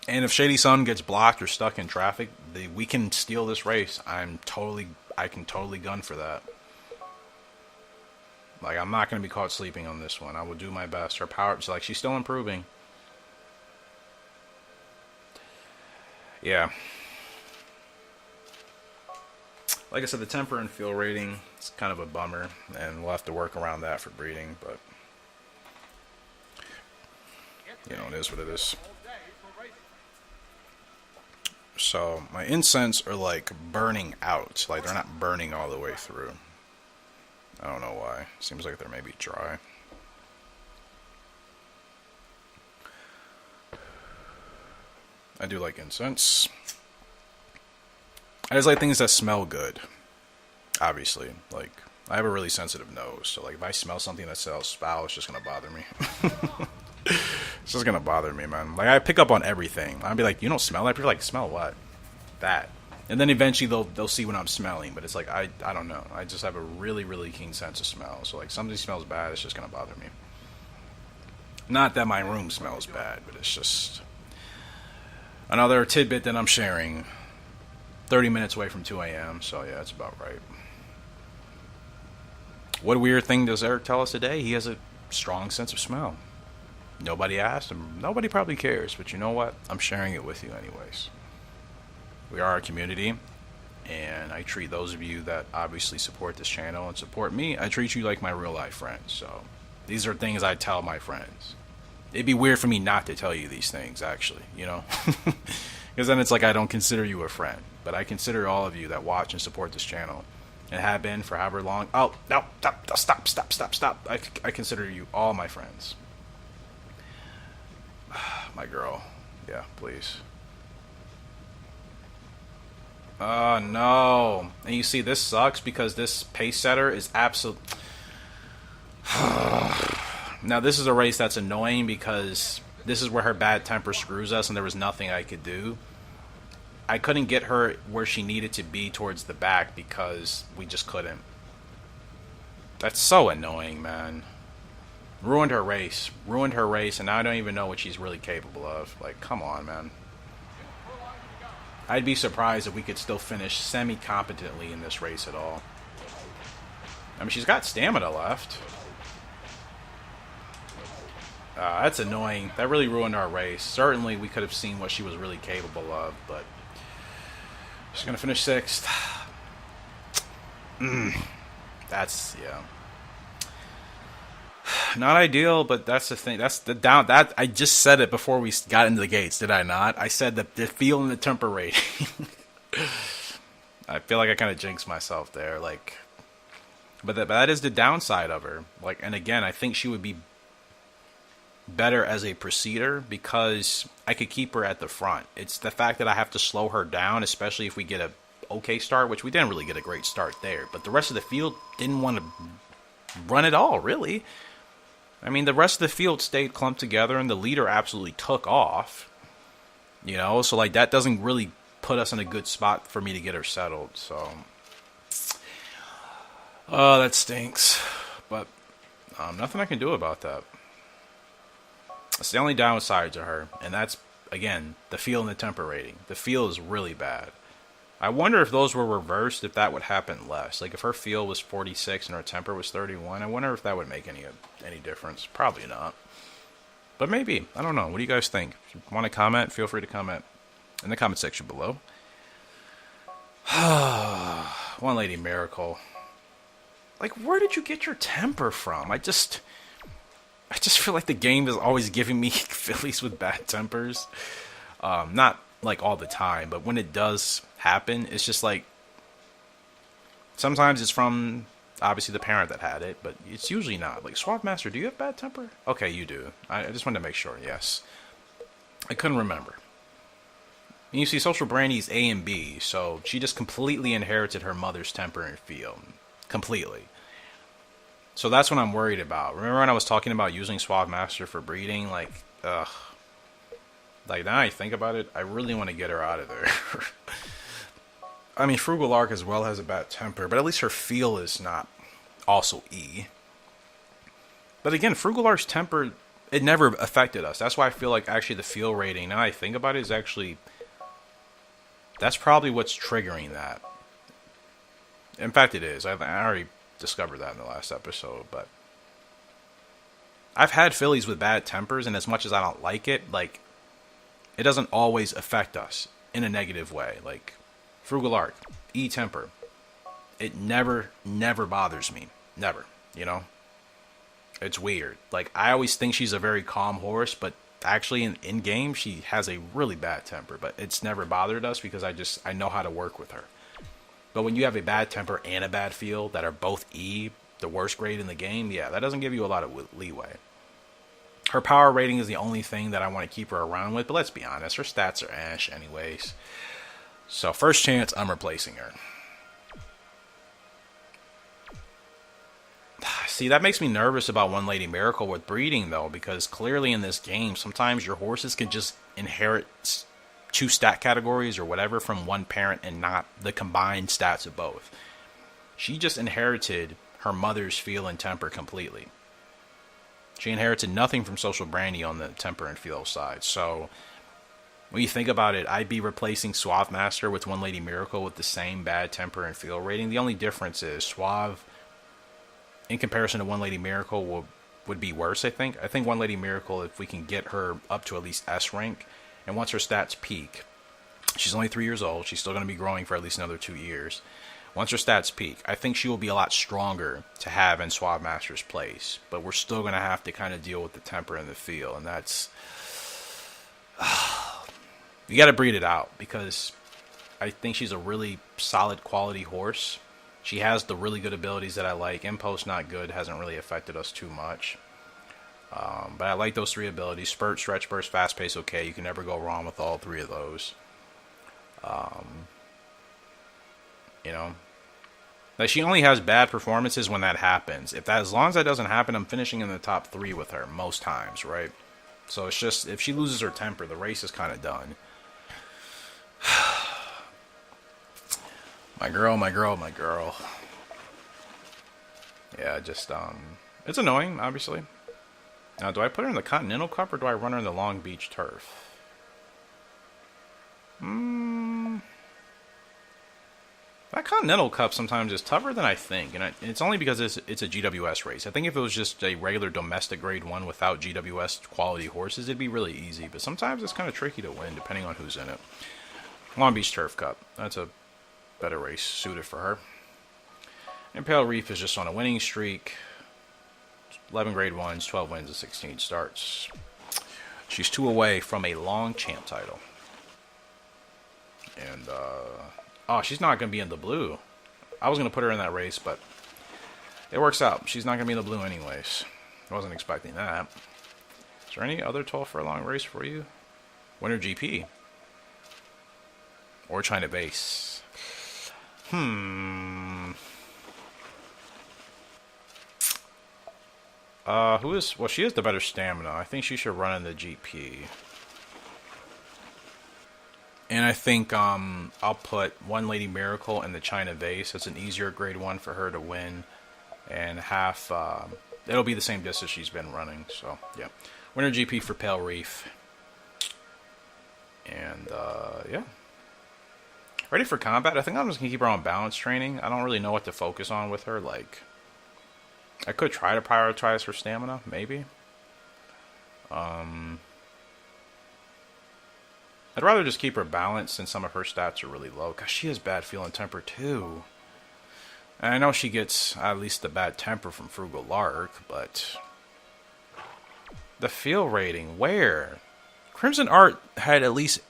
S1: And if Shady Sun gets blocked or stuck in traffic, we can steal this race. I can totally gun for that. Like, I'm not going to be caught sleeping on this one. I will do my best. Her power, like, she's still improving. Yeah. Like I said, the temper and feel rating, it's kind of a bummer, and we'll have to work around that for breeding, but you know, it is what it is. So my incense are like burning out, like they're not burning all the way through. I don't know why. Seems like they're maybe dry. I do like incense. I just like things that smell good. Obviously, like I have a really sensitive nose, so like if I smell something that smells foul, it's just gonna bother me. It's just gonna bother me, man. Like I pick up on everything. I'll be like, "You don't smell that?" People are like, "Smell what?" That. And then eventually they'll see what I'm smelling, but it's like I don't know. I just have a really, really keen sense of smell. So like something smells bad, it's just gonna bother me. Not that my room smells bad, but it's just another tidbit that I'm sharing. 30 minutes away from 2 a.m. So yeah, it's about right. What weird thing does Eric tell us today? He has a strong sense of smell. Nobody asked him. Nobody probably cares, but you know what? I'm sharing it with you anyways. We are a community, and I treat those of you that obviously support this channel and support me, I treat you like my real life friends. So these are things I tell my friends. It'd be weird for me not to tell you these things, actually, you know? Because then it's like I don't consider you a friend. But I consider all of you that watch and support this channel and have been for however long. Oh, no, stop. I consider you all my friends. My girl. Yeah, please. Oh, no. And you see, this sucks because this pace setter is absolute. Now, this is a race that's annoying because this is where her bad temper screws us and there was nothing I could do. I couldn't get her where she needed to be towards the back because we just couldn't. That's so annoying, man. Ruined her race, and now I don't even know what she's really capable of. Like, come on, man. I'd be surprised if we could still finish semi-competently in this race at all. I mean, she's got stamina left. That's annoying. That really ruined our race. Certainly, we could have seen what she was really capable of, but she's going to finish 6th. That's, yeah. Not ideal, but that's the thing. That's the down. That I just said it before we got into the gates, did I not? I said that the feel and the temper rating. I feel like I kind of jinxed myself there, like. But that is the downside of her. Like, and again, I think she would be better as a procedure because I could keep her at the front. It's the fact that I have to slow her down, especially if we get a okay start, which we didn't really get a great start there. But the rest of the field didn't want to run at all, really. I mean, the rest of the field stayed clumped together, and the leader absolutely took off. You know, so like that doesn't really put us in a good spot for me to get her settled. So, oh, that stinks. But nothing I can do about that. It's the only downside to her, and that's again the feel and the temper rating. The feel is really bad. I wonder if those were reversed, if that would happen less. Like if her feel was 46 and her temper was 31, I wonder if that would make any difference. Probably not. But maybe. I don't know. What do you guys think? If you want to comment, feel free to comment in the comment section below. One Lady Miracle. Like, where did you get your temper from? I just feel like the game is always giving me fillies with bad tempers. Not like all the time, but when it does happen, it's just like sometimes it's from obviously the parent that had it, but it's usually not. Like Suave Master, do you have bad temper? Okay, you do. I just wanted to make sure. Yes, I couldn't remember. And you see, Social Brandy's A and B, so she just completely inherited her mother's temper and feel, completely. So that's what I'm worried about. Remember when I was talking about using Suave Master for breeding? Like, ugh. Like, now I think about it, I really want to get her out of there. I mean, Frugal Ark as well has a bad temper, but at least her feel is not also E. But again, Frugal Ark's temper, it never affected us. That's why I feel like actually the feel rating, now I think about it, is actually, that's probably what's triggering that. In fact, it is. I already discovered that in the last episode, but I've had fillies with bad tempers, and as much as I don't like it, like, it doesn't always affect us in a negative way. Like, Frugal Ark, E temper. It never bothers me. Never, you know? It's weird. Like, I always think she's a very calm horse, but actually in game, she has a really bad temper. But it's never bothered us because I know how to work with her. But when you have a bad temper and a bad feel that are both E, the worst grade in the game, yeah, that doesn't give you a lot of leeway. Her power rating is the only thing that I want to keep her around with, but let's be honest, her stats are ash anyways. So first chance, I'm replacing her. See, that makes me nervous about One Lady Miracle with breeding, though, because clearly in this game, sometimes your horses can just inherit two stat categories or whatever from one parent and not the combined stats of both. She just inherited her mother's feel and temper completely. She inherited nothing from Social Brandy on the temper and feel side. So when you think about it, I'd be replacing Suave Master with One Lady Miracle with the same bad temper and feel rating. The only difference is Suave, in comparison to One Lady Miracle, would be worse, I think. I think One Lady Miracle, if we can get her up to at least S rank, and once her stats peak, she's only 3 years old, she's still going to be growing for at least another 2 years. Once her stats peak, I think she will be a lot stronger to have in Suave Master's place. But we're still going to have to kind of deal with the temper and the feel. And that's... you got to breed it out. Because I think she's a really solid quality horse. She has the really good abilities that I like. Impost not good. Hasn't really affected us too much. But I like those 3 abilities. Spurt, stretch, burst, fast pace, okay. You can never go wrong with all 3 of those. You know, like she only has bad performances when that happens. As long as that doesn't happen, I'm finishing in the top 3 with her most times, right? So it's just, if she loses her temper, the race is kind of done. My girl, my girl, my girl. Yeah, just, it's annoying, obviously. Now, do I put her in the Continental Cup or do I run her in the Long Beach Turf? That Continental Cup sometimes is tougher than I think, and it's only because it's a GWS race. I think if it was just a regular domestic grade 1 without GWS quality horses, it'd be really easy, but sometimes it's kind of tricky to win depending on who's in it. Long Beach Turf Cup, that's a better race suited for her. Impale Reef is just on a winning streak. 11 grade 1s, 12 wins, and 16 starts. She's 2 away from a long champ title. And, oh, she's not going to be in the blue. I was going to put her in that race, but it works out. She's not going to be in the blue anyways. I wasn't expecting that. Is there any other 12 furlong race for you? Winter GP. Or China Base. Well, she has the better stamina. I think she should run in the GP. And I think I'll put One Lady Miracle in the China Vase. It's an easier grade 1 for her to win. And half, it'll be the same distance she's been running. So, yeah. Winner GP for Pale Reef. And, yeah. Ready for combat? I think I'm just going to keep her on balance training. I don't really know what to focus on with her. Like, I could try to prioritize her stamina, maybe. I'd rather just keep her balanced since some of her stats are really low. Gosh, she has bad feel and temper too. And I know she gets at least the bad temper from Frugal Lark, but the feel rating, where? Crimson Art had at least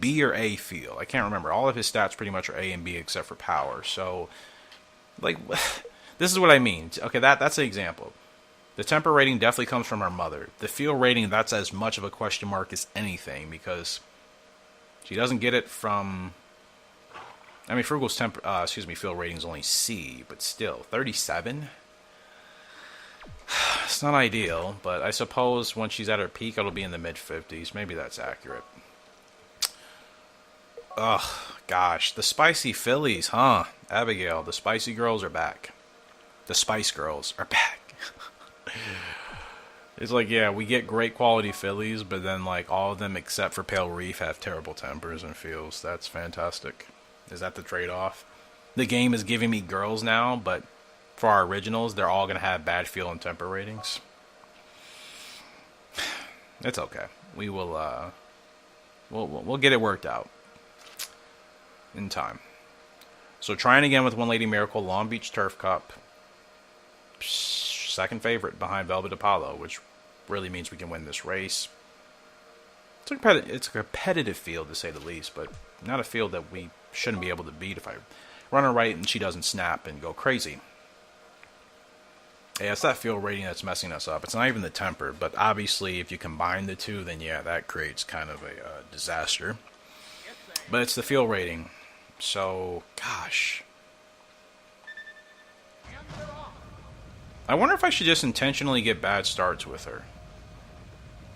S1: B or A feel. I can't remember. All of his stats pretty much are A and B except for power. So, like, this is what I mean. Okay, that's an example. The temper rating definitely comes from her mother. The feel rating, that's as much of a question mark as anything because she doesn't get it from... I mean, Frugal's feel rating is only C, but still, 37? It's not ideal, but I suppose when she's at her peak, it'll be in the mid-50s. Maybe that's accurate. Ugh, gosh. The spicy Fillies, huh? Abigail, the spicy girls are back. The Spice Girls are back. It's like, yeah, we get great quality Fillies, but then, like, all of them except for Pale Reef have terrible tempers and feels. That's fantastic. Is that the trade-off? The game is giving me girls now, but for our originals, they're all going to have bad feel and temper ratings. It's okay. We will, we'll get it worked out in time. So trying again with One Lady Miracle, Long Beach Turf Cup. Second favorite behind Velvet Apollo, which really means we can win this race. It's a competitive field, to say the least, but not a field that we shouldn't be able to beat if I run her right and she doesn't snap and go crazy. Yeah, it's that field rating that's messing us up. It's not even the temper, but obviously if you combine the two, then yeah, that creates kind of a disaster. But it's the field rating. So, gosh. I wonder if I should just intentionally get bad starts with her.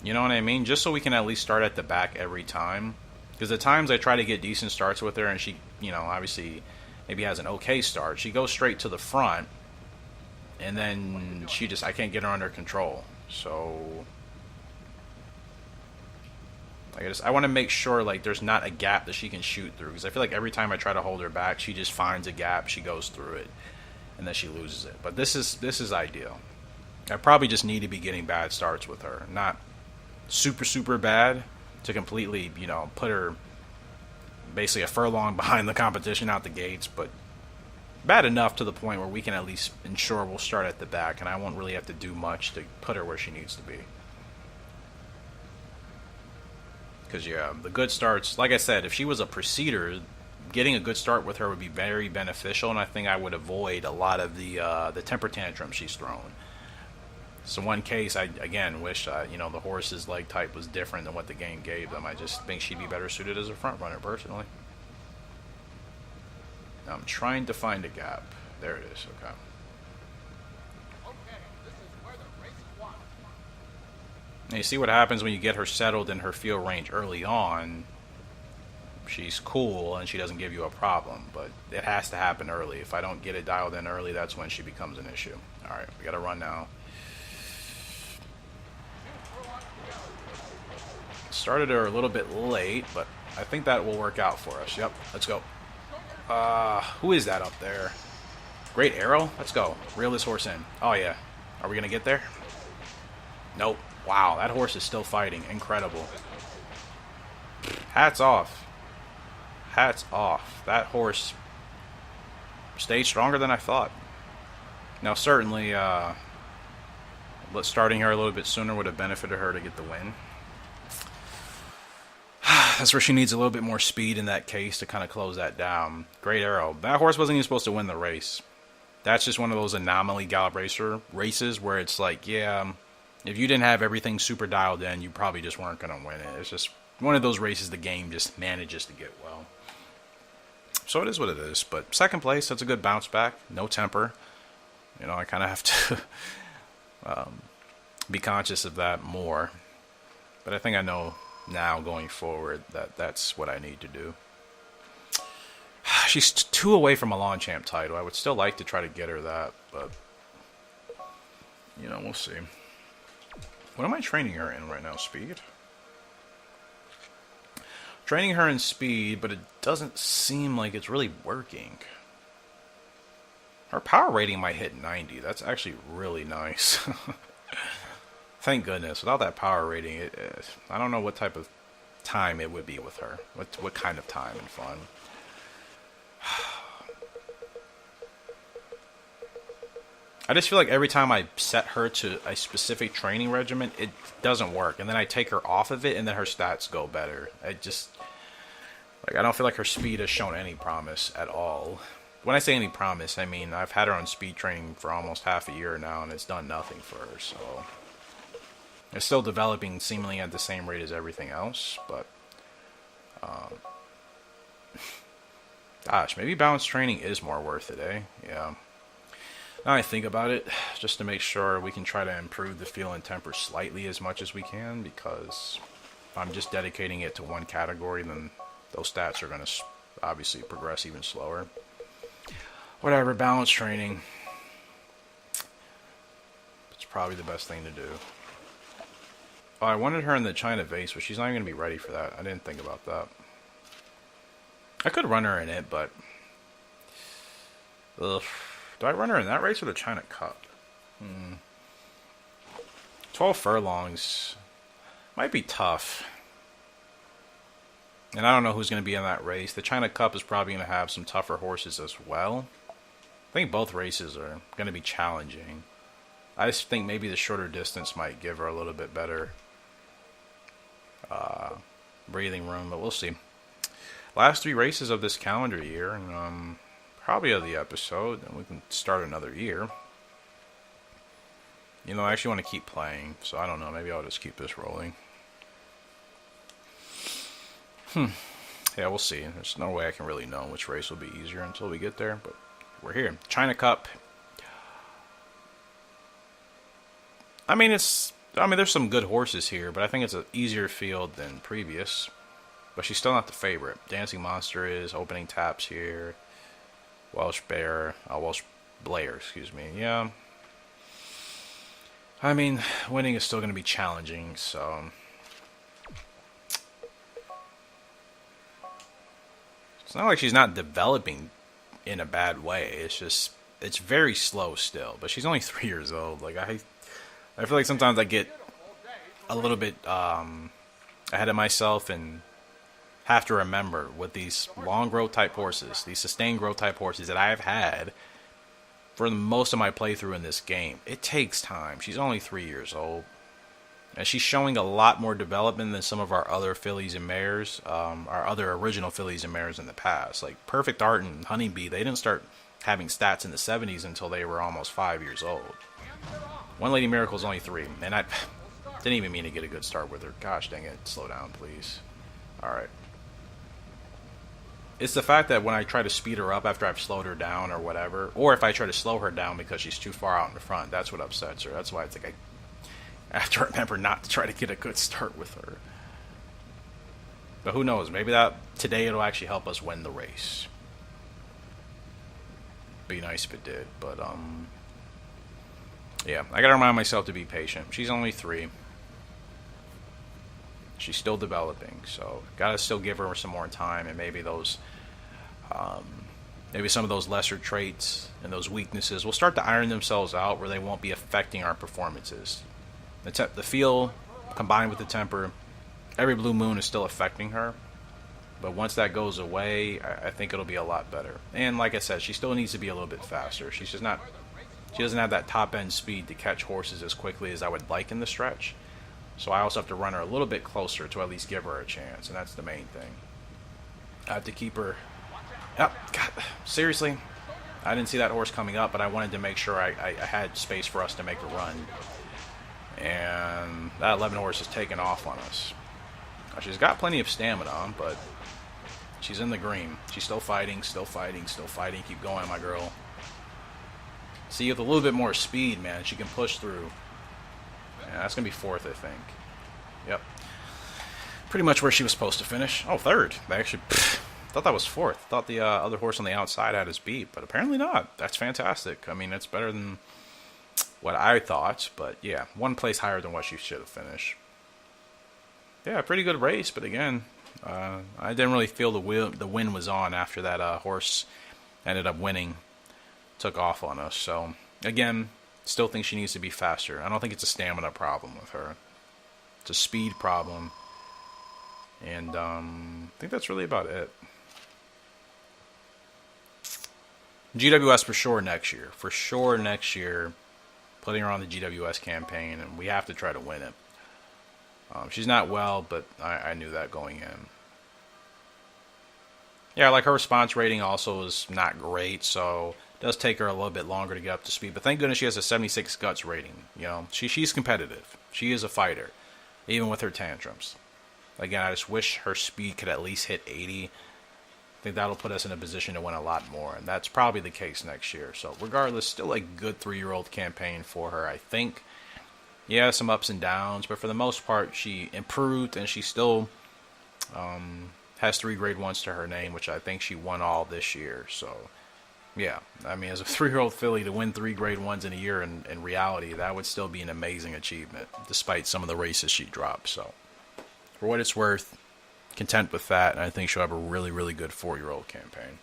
S1: You know what I mean? Just so we can at least start at the back every time. Because the times I try to get decent starts with her and she, you know, obviously maybe has an okay start, she goes straight to the front. And then I can't get her under control. So I want to make sure like there's not a gap that she can shoot through. Because I feel like every time I try to hold her back, she just finds a gap, she goes through it, and then she loses it. But this is ideal. I probably just need to be getting bad starts with her. Not super bad to completely, you know, put her basically a furlong behind the competition out the gates, but bad enough to the point where we can at least ensure we'll start at the back and I won't really have to do much to put her where she needs to be. Because, yeah, the good starts, like I said, if she was a procedure, getting a good start with her would be very beneficial, and I think I would avoid a lot of the temper tantrum she's thrown. So one case, I, again, wish, you know, the horse's leg type was different than what the game gave them. I just think she'd be better suited as a front runner, personally. Now I'm trying to find a gap. There it is, okay. Now you see what happens when you get her settled in her field range early on. She's cool and she doesn't give you a problem, but it has to happen early. If I don't get it dialed in early, that's when she becomes an issue. Alright, we gotta run now. Started her a little bit late, but I think that will work out for us. Yep, let's go. Who is that up there? Great Arrow? Let's go. Reel this horse in. Oh, yeah. Are we going to get there? Nope. Wow, that horse is still fighting. Incredible. Hats off. Hats off. That horse stayed stronger than I thought. Now, certainly, starting her a little bit sooner would have benefited her to get the win. That's where she needs a little bit more speed in that case to kind of close that down. Great Arrow. That horse wasn't even supposed to win the race. That's just one of those anomaly Gallop races where it's like, yeah, if you didn't have everything super dialed in, you probably just weren't going to win it. It's just one of those races the game just manages to get well. So it is what it is. But second place, that's a good bounce back. No temper. You know, I kind of have to be conscious of that more. But I think I know now going forward, that's what I need to do. She's 2 away from a lawn champ title. I would still like to try to get her that, but you know, we'll see. What am I training her in right now? Speed? Training her in speed, but it doesn't seem like it's really working. Her power rating might hit 90. That's actually really nice. Thank goodness. Without that power rating, I don't know what type of time it would be with her. What kind of time and fun. I just feel like every time I set her to a specific training regimen, it doesn't work. And then I take her off of it, and then her stats go better. I don't feel like her speed has shown any promise at all. When I say any promise, I mean I've had her on speed training for almost half a year now, and it's done nothing for her. So it's still developing seemingly at the same rate as everything else, but gosh, maybe balance training is more worth it, eh? Yeah. Now I think about it, just to make sure we can try to improve the feel and temper slightly as much as we can, because if I'm just dedicating it to one category, then those stats are going to obviously progress even slower. Whatever, balance training. It's probably the best thing to do. Oh, I wanted her in the China vase, but she's not even going to be ready for that. I didn't think about that. I could run her in it, but ugh. Do I run her in that race or the China Cup? 12 furlongs might be tough. And I don't know who's going to be in that race. The China Cup is probably going to have some tougher horses as well. I think both races are going to be challenging. I just think maybe the shorter distance might give her a little bit better breathing room, but we'll see. Last 3 races of this calendar year, and probably of the episode, and we can start another year. You know, I actually want to keep playing, so I don't know, maybe I'll just keep this rolling. Yeah, we'll see. There's no way I can really know which race will be easier until we get there, but we're here. China Cup. I mean, there's some good horses here, but I think it's an easier field than previous. But she's still not the favorite. Dancing Monster is, opening taps here. Welsh Blair, excuse me. Yeah. I mean, winning is still going to be challenging, so it's not like she's not developing in a bad way. It's just, it's very slow still. But she's only 3 years old. Like, I feel like sometimes I get a little bit ahead of myself and have to remember with these long growth type horses, these sustained growth type horses that I've had for most of my playthrough in this game, it takes time. She's only 3 years old, and she's showing a lot more development than some of our other fillies and mares, our other original fillies and mares in the past. Like Perfect Art and Honeybee, they didn't start having stats in the 70s until they were almost 5 years old. One Lady Miracle is only 3, and I didn't even mean to get a good start with her. Gosh dang it, slow down, please. Alright. It's the fact that when I try to speed her up after I've slowed her down or whatever, or if I try to slow her down because she's too far out in the front, that's what upsets her. That's why it's like I have to remember not to try to get a good start with her. But who knows, maybe today it'll actually help us win the race. Be nice if it did, but yeah, I gotta remind myself to be patient. She's only 3. She's still developing, so gotta still give her some more time, and maybe those, maybe some of those lesser traits and those weaknesses will start to iron themselves out, where they won't be affecting our performances. The feel combined with the temper, every blue moon is still affecting her, but once that goes away, I think it'll be a lot better. And like I said, she still needs to be a little bit faster. She's just not. She doesn't have that top end speed to catch horses as quickly as I would like in the stretch. So I also have to run her a little bit closer to at least give her a chance, and that's the main thing. I have to keep her. Yep, God, seriously, I didn't see that horse coming up, but I wanted to make sure I had space for us to make a run. And that 11 horse is taking off on us. Now, she's got plenty of stamina, but she's in the green. She's still fighting, still fighting, still fighting. Keep going, my girl. See, with a little bit more speed, man, she can push through. Yeah, that's going to be 4th, I think. Yep. pretty much where she was supposed to finish. Oh, third. They actually thought that was fourth. Thought the other horse on the outside had his beat, but apparently not. That's fantastic. I mean, it's better than what I thought, but yeah, one place higher than what she should have finished. Yeah, pretty good race, but again, I didn't really feel the wind was on after that horse ended up winning, took off on us. So again, still think she needs to be faster. I don't think it's a stamina problem with her. It's a speed problem, and I think that's really about it. GWS for sure next year. For sure next year, putting her on the GWS campaign, and we have to try to win it. She's not well, but I knew that going in. Yeah, like her response rating also is not great, so it does take her a little bit longer to get up to speed. But thank goodness she has a 76 guts rating. You know, she's competitive. She is a fighter, even with her tantrums. Again, I just wish her speed could at least hit 80. I think that'll put us in a position to win a lot more, and that's probably the case next year. So regardless, still a good 3-year-old campaign for her, I think. Yeah, some ups and downs, but for the most part, she improved, and she still has 3 grade 1s to her name, which I think she won all this year. So, yeah, I mean, as a 3-year-old filly to win 3 grade 1s in a year, in reality, that would still be an amazing achievement, despite some of the races she dropped. So, for what it's worth, content with that, and I think she'll have a really, really good 4-year-old campaign.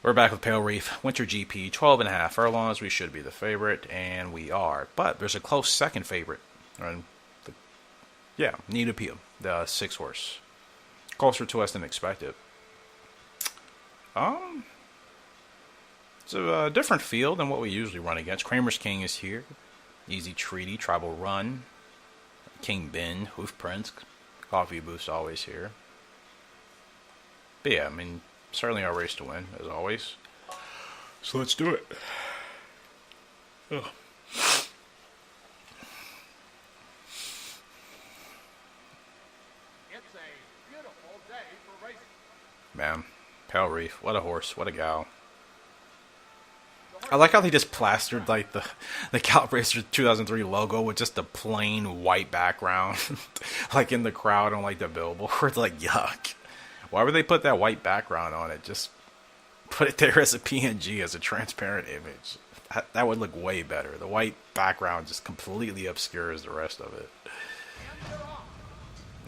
S1: We're back with Pale Reef, Winter GP, 12.5 furlongs. We should be the favorite, and we are. But there's a close second favorite. And Need Appeal, the 6 horse. Closer to us than expected. It's a different field than what we usually run against. Kramer's King is here. Easy Treaty, Tribal Run, King Ben, Hoof Prince, Coffee Boost always here. But yeah, I mean, certainly our race to win, as always. So let's do it. Ugh.
S2: It's a beautiful day for racing.
S1: Man, Pale Reef, what a horse, what a gal. I like how they just plastered like the Gallop Racer 2003 logo with just a plain white background, like in the crowd on like the billboard. Like, yuck. Why would they put that white background on it? Just put it there as a PNG, as a transparent image. That would look way better. The white background just completely obscures the rest of it.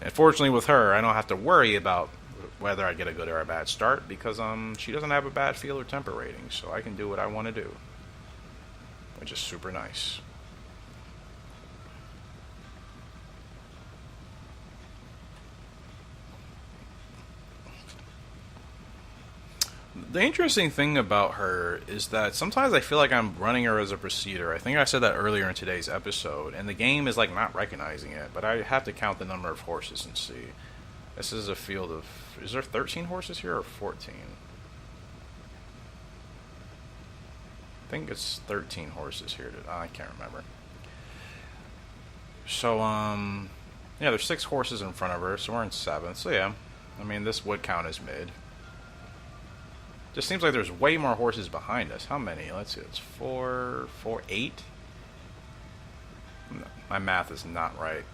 S1: And fortunately with her, I don't have to worry about whether I get a good or a bad start, because she doesn't have a bad feel or temper rating, so I can do what I want to do, which is super nice. The interesting thing about her is that sometimes I feel like I'm running her as a procedure. I think I said that earlier in today's episode, and the game is like not recognizing it, but I have to count the number of horses and see. This is a field of, is there 13 horses here or 14? I think it's 13 horses here. I can't remember. So, yeah, there's 6 horses in front of her, so we're in 7th. So yeah, I mean, this would count as mid. Just seems like there's way more horses behind us. How many? Let's see. It's 8? No, my math is not right.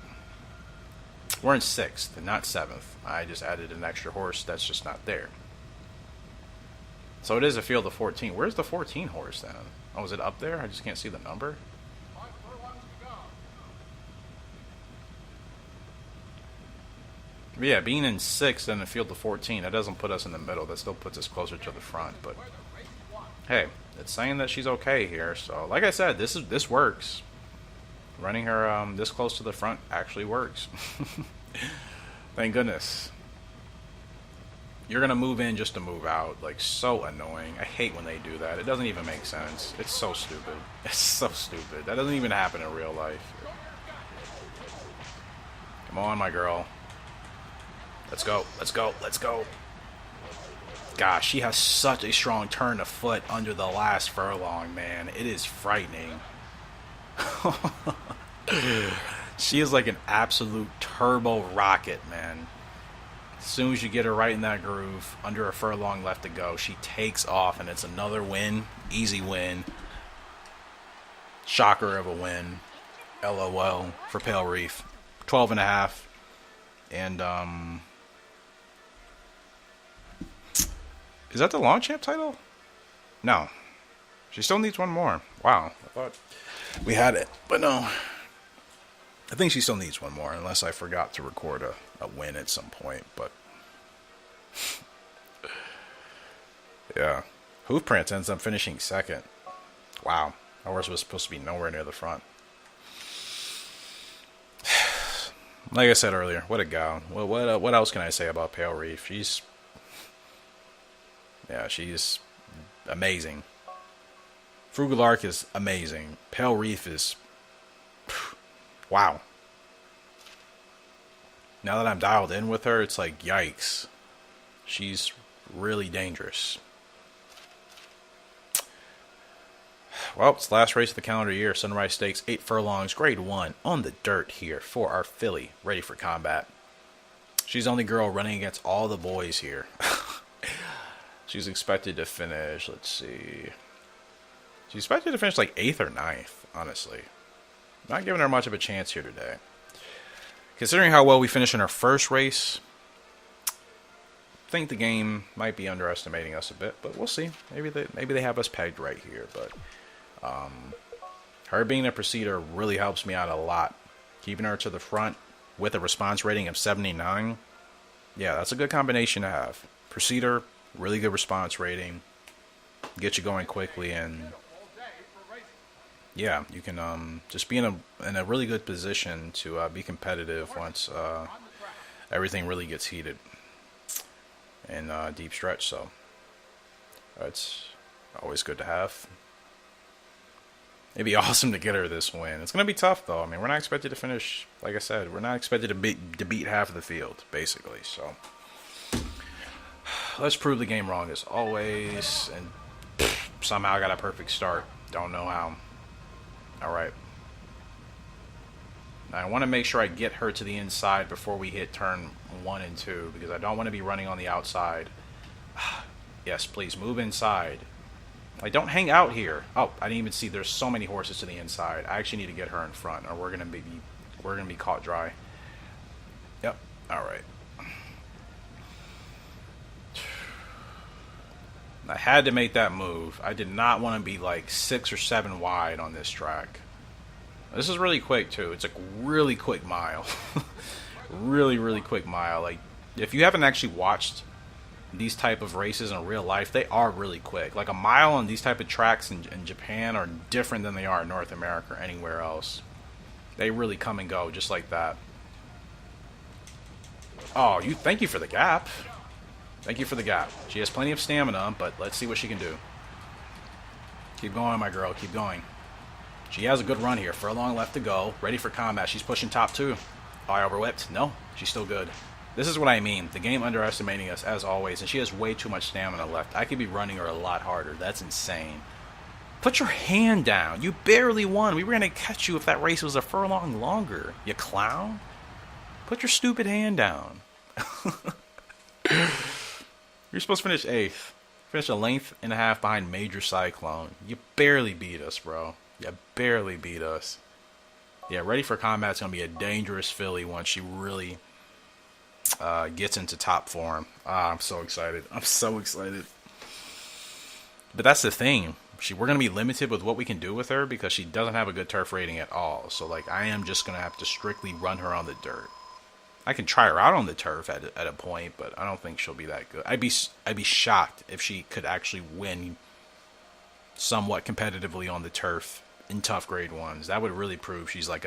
S1: We're in 6th and not 7th. I just added an extra horse that's just not there. So it is a field of 14. Where's the 14 horse then? Oh, is it up there? I just can't see the number. But yeah, being in 6th and a field of 14, that doesn't put us in the middle. That still puts us closer to the front. But hey, it's saying that she's okay here. So like I said, this works. Running her this close to the front actually works. Thank goodness. You're going to move in just to move out. Like, so annoying. I hate when they do that. It doesn't even make sense. It's so stupid. It's so stupid. That doesn't even happen in real life. Come on, my girl. Let's go. Let's go. Let's go. Gosh, she has such a strong turn of foot under the last furlong, man. It is frightening. She is like an absolute turbo rocket, man. As soon as you get her right in that groove, under a furlong left to go, she takes off, and it's another win. Easy win. Shocker of a win. LOL for Pale Reef. 12.5. And is that the long champ title? No. She still needs one more. Wow. I thought we had it. But no. I think she still needs one more, unless I forgot to record a win at some point. But yeah. Hoofprint ends up finishing second. Wow. Our horse was supposed to be nowhere near the front. Like I said earlier, what a gal. What else can I say about Pale Reef? She's amazing. Frugal Arc is amazing. Pale Reef is wow. Now that I'm dialed in with her, it's like yikes. She's really dangerous. Well, it's the last race of the calendar year. Sunrise Stakes, 8 furlongs, grade 1, on the dirt here for our filly, ready for combat. She's the only girl running against all the boys here. She's expected to finish, let's see. She's expected to finish like 8th or 9th, honestly. Not giving her much of a chance here today. Considering how well we finished in our first race, I think the game might be underestimating us a bit, but we'll see. Maybe they have us pegged right here, but her being a Procedure really helps me out a lot. Keeping her to the front with a response rating of 79, yeah, that's a good combination to have. Procedure, really good response rating, get you going quickly, and yeah, you can just be in a really good position to be competitive once everything really gets heated in deep stretch. So it's always good to have. It'd be awesome to get her this win. It's gonna be tough though. I mean, we're not expected to finish. Like I said, we're not expected to beat half of the field, basically. So let's prove the game wrong as always. And somehow I got a perfect start. Don't know how. All right. Now I want to make sure I get her to the inside before we hit turn 1 and 2, because I don't want to be running on the outside. Yes, please move inside. Like, don't hang out here. Oh, I didn't even see. There's so many horses to the inside. I actually need to get her in front, or we're gonna be caught dry. Yep. All right. I had to make that move. I did not want to be like 6 or 7 wide on this track. This is really quick too. It's a really quick mile. Really quick mile. Like, if you haven't actually watched these type of races in real life, they are really quick. Like, a mile on these type of tracks in Japan are different than they are in North America or anywhere else. They really come and go just like that. Oh, thank you for the gap. Thank you for the gap. She has plenty of stamina, but let's see what she can do. Keep going, my girl. Keep going. She has a good run here. Furlong left to go. Ready for combat. She's pushing top 2. Oh, I overwhipped. No, she's still good. This is what I mean. The game underestimating us, as always, and she has way too much stamina left. I could be running her a lot harder. That's insane. Put your hand down. You barely won. We were going to catch you if that race was a furlong longer. You clown. Put your stupid hand down. You're supposed to finish 8th. Finish a length and a half behind Major Cyclone. You barely beat us, bro. You barely beat us. Yeah, Ready for Combat's going to be a dangerous filly once she really gets into top form. I'm so excited. I'm so excited. But that's the thing. We're going to be limited with what we can do with her because she doesn't have a good turf rating at all. So, like, I am just going to have to strictly run her on the dirt. I can try her out on the turf at a point, but I don't think she'll be that good. I'd be shocked if she could actually win somewhat competitively on the turf in tough grade 1s. That would really prove she's a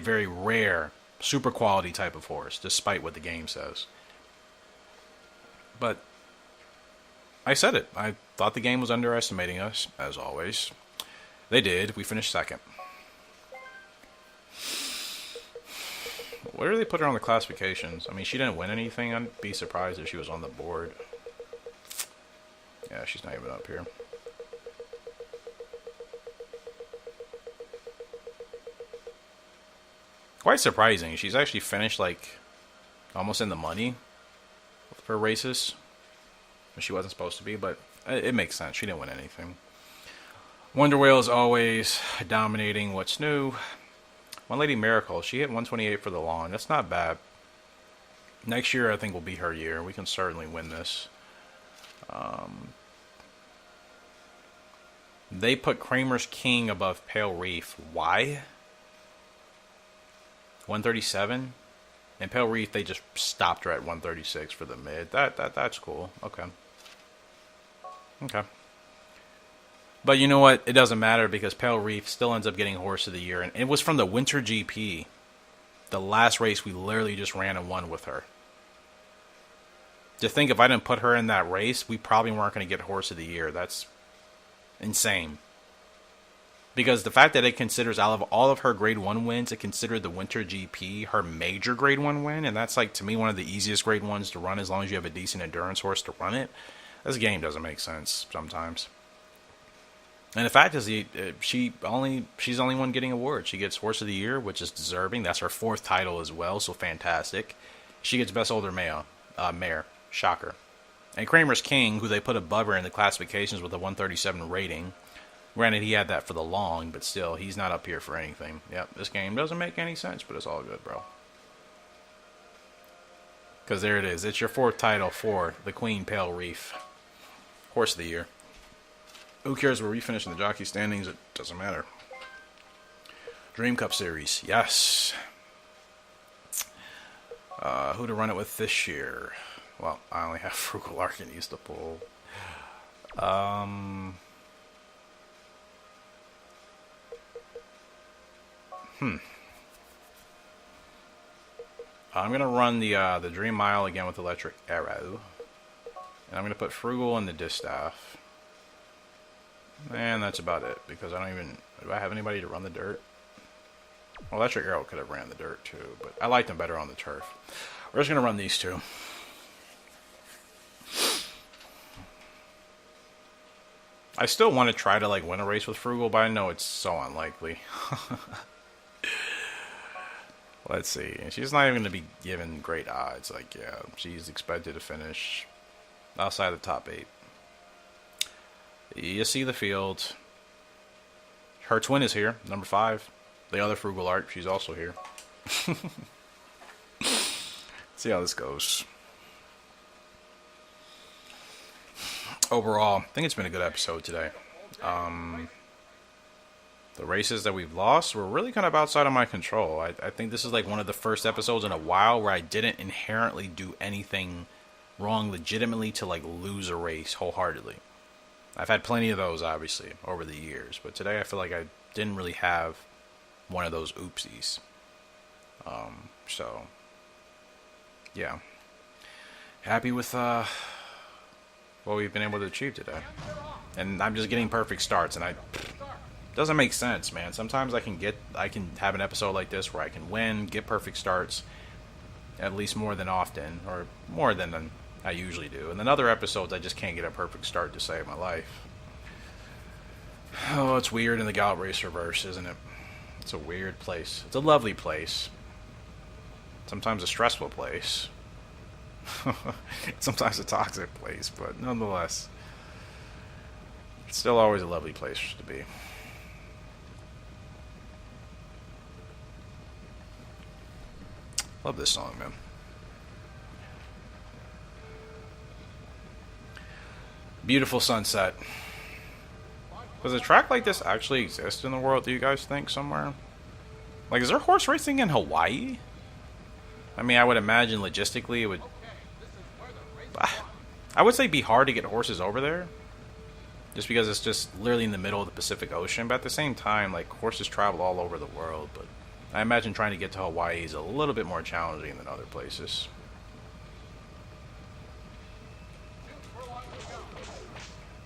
S1: very rare, super quality type of horse, despite what the game says. But I said it. I thought the game was underestimating us, as always. They did. We finished 2nd. Where do they put her on the classifications? I mean, she didn't win anything. I'd be surprised if she was on the board. Yeah, she's not even up here. Quite surprising. She's actually finished, like, almost in the money for races. She wasn't supposed to be, but it makes sense. She didn't win anything. Wonder Whale is always dominating what's new. One Lady Miracle, she hit 128 for the lawn. That's not bad. Next year, I think, will be her year. We can certainly win this. They put Kramer's King above Pale Reef. Why? 137? And Pale Reef, they just stopped her at 136 for the mid. That's cool. Okay. Okay. But you know what? It doesn't matter because Pale Reef still ends up getting Horse of the Year. And it was from the Winter GP. The last race we literally just ran and won with her. To think if I didn't put her in that race, we probably weren't going to get Horse of the Year. That's insane. Because the fact that it considers out of all of her grade 1 wins, it considered the Winter GP her major grade 1 win. And that's like, to me, one of the easiest grade 1s to run as long as you have a decent endurance horse to run it. This game doesn't make sense sometimes. And the fact is, she's the only one getting awards. She gets Horse of the Year, which is deserving. That's her 4th title as well, so fantastic. She gets Best Older Mare. Shocker. And Kramer's King, who they put above her in the classifications with a 137 rating. Granted, he had that for the long, but still, he's not up here for anything. Yep, this game doesn't make any sense, but it's all good, bro. Because there it is. It's your 4th title for the Queen Pale Reef. Horse of the Year. Who cares where we finish in the jockey standings? It doesn't matter. Dream Cup Series. Yes. Who to run it with this year? Well, I only have Frugal Arcanese to pull. I'm gonna run the Dream Mile again with Electric Arrow, and I'm gonna put Frugal in the Distaff, and that's about it because I don't even. Do I have anybody to run the dirt? Well, Electric Arrow could have ran the dirt too, but I like them better on the turf. We're just gonna run these two. I still want to try to like win a race with Frugal, but I know it's so unlikely. Let's see. She's not even going to be given great odds. Like, yeah, she's expected to finish outside the top 8. You see the field. Her twin is here, number 5. The other Frugal Art, she's also here. See how this goes. Overall, I think it's been a good episode today. The races that we've lost were really kind of outside of my control. I think this is like one of the first episodes in a while where I didn't inherently do anything wrong legitimately to like lose a race wholeheartedly. I've had plenty of those, obviously, over the years. But today I feel like I didn't really have one of those oopsies. So, yeah. Happy with what we've been able to achieve today. And I'm just getting perfect starts, and doesn't make sense, man. Sometimes I can have an episode like this where I can win, get perfect starts, at least more than often, or more than I usually do. And then other episodes I just can't get a perfect start to save my life. Oh, it's weird in the Gallop Race Reverse, isn't it? It's a weird place. It's a lovely place. Sometimes a stressful place. Sometimes a toxic place, but nonetheless, it's still always a lovely place to be. Love this song, man. Beautiful sunset. Does a track like this actually exist in the world, do you guys think, somewhere? Like, is there horse racing in Hawaii? I mean, I would imagine logistically it would... I would say it'd be hard to get horses over there. Just because it's just literally in the middle of the Pacific Ocean. But at the same time, like, horses travel all over the world. But I imagine trying to get to Hawaii is a little bit more challenging than other places.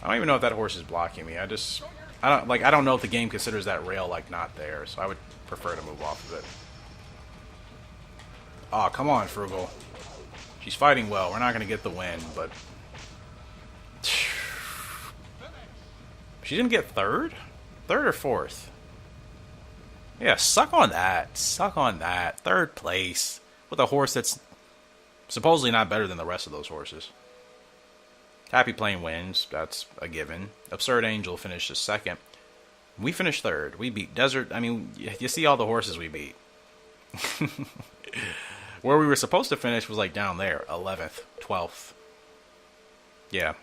S1: I don't even know if that horse is blocking me. I don't know if the game considers that rail like not there, so I would prefer to move off of it. Oh, come on, Frugal. She's fighting well. We're not going to get the win, but she didn't get third? Third or fourth? Yeah, suck on that. Suck on that. Third place with a horse that's supposedly not better than the rest of those horses. Happy Plane wins. That's a given. Absurd Angel finishes second. We finished third. We beat Desert. I mean, you see all the horses we beat. Where we were supposed to finish was like down there, 11th, 12th. Yeah.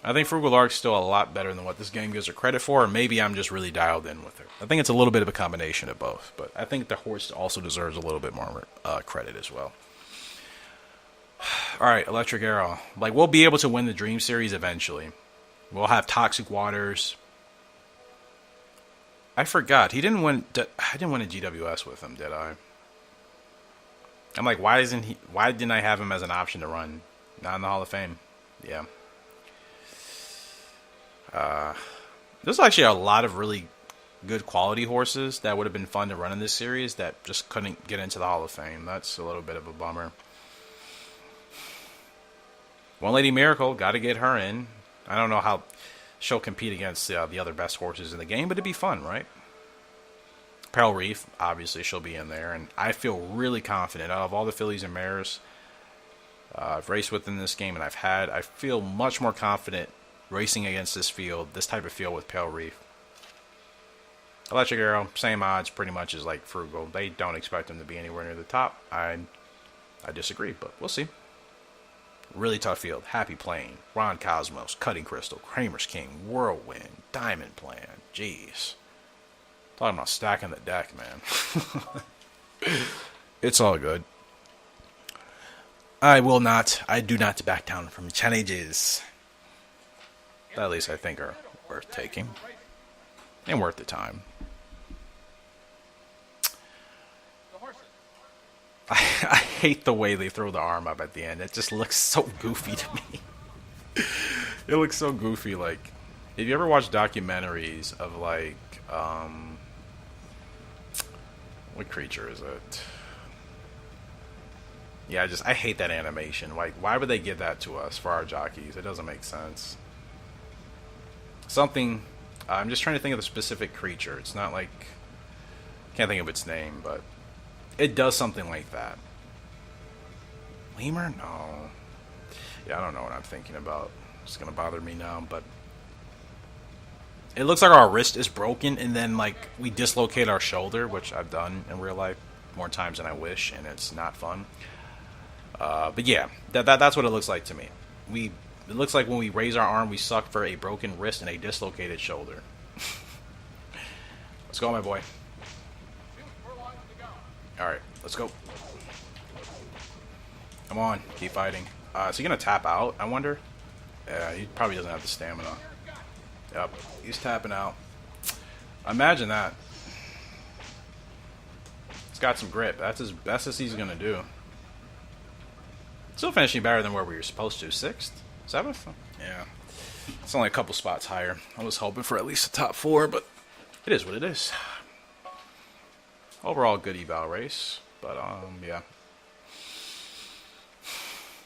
S1: I think Frugal Lark's still a lot better than what this game gives her credit for, or maybe I'm just really dialed in with her. I think it's a little bit of a combination of both, but I think the horse also deserves a little bit more credit as well. All right, Electric Arrow. Like, we'll be able to win the Dream Series eventually. We'll have Toxic Waters. I forgot. I didn't win a GWS with him, did I? I'm like, why didn't I have him as an option to run? Not in the Hall of Fame. Yeah. There's actually a lot of really good quality horses that would have been fun to run in this series that just couldn't get into the Hall of Fame. That's a little bit of a bummer. One Lady Miracle, got to get her in. I don't know how she'll compete against the other best horses in the game, but it'd be fun, right? Pearl Reef, obviously she'll be in there, and I feel really confident. Out of all the fillies and mares I've raced with in this game and I feel much more confident racing against this type of field with Pearl Reef. Electric Arrow, same odds pretty much as like Frugal. They don't expect them to be anywhere near the top. I disagree, but we'll see. Really tough field. Happy Plain, Ron Cosmos, Cutting Crystal, Kramer's King, Whirlwind, Diamond Plan. Jeez. Talking about stacking the deck, man. It's all good. I do not back down from challenges. That at least I think are worth taking. And worth the time. I hate the way they throw the arm up at the end. It just looks so goofy to me. It looks so goofy. Like, if you ever watch documentaries of like, what creature is it? Yeah, I hate that animation. Like, why would they give that to us for our jockeys? It doesn't make sense. Something, I'm just trying to think of the specific creature. It's not like, can't think of its name, but it does something like that. Lemur? No. Yeah, I don't know what I'm thinking about. It's going to bother me now, but it looks like our wrist is broken, and then, like, we dislocate our shoulder, which I've done in real life more times than I wish, and it's not fun. But yeah, that's what it looks like to me. It looks like when we raise our arm, we suck for a broken wrist and a dislocated shoulder. Let's go, my boy. Alright, let's go. Come on, keep fighting. Is he going to tap out, I wonder? Yeah, he probably doesn't have the stamina. Yep, he's tapping out. Imagine that. He's got some grip. That's as best as he's going to do. Still finishing better than where we were supposed to. 6th? 7th? Yeah. It's only a couple spots higher. I was hoping for at least a top 4, but it is what it is. Overall, good eval race. But, yeah.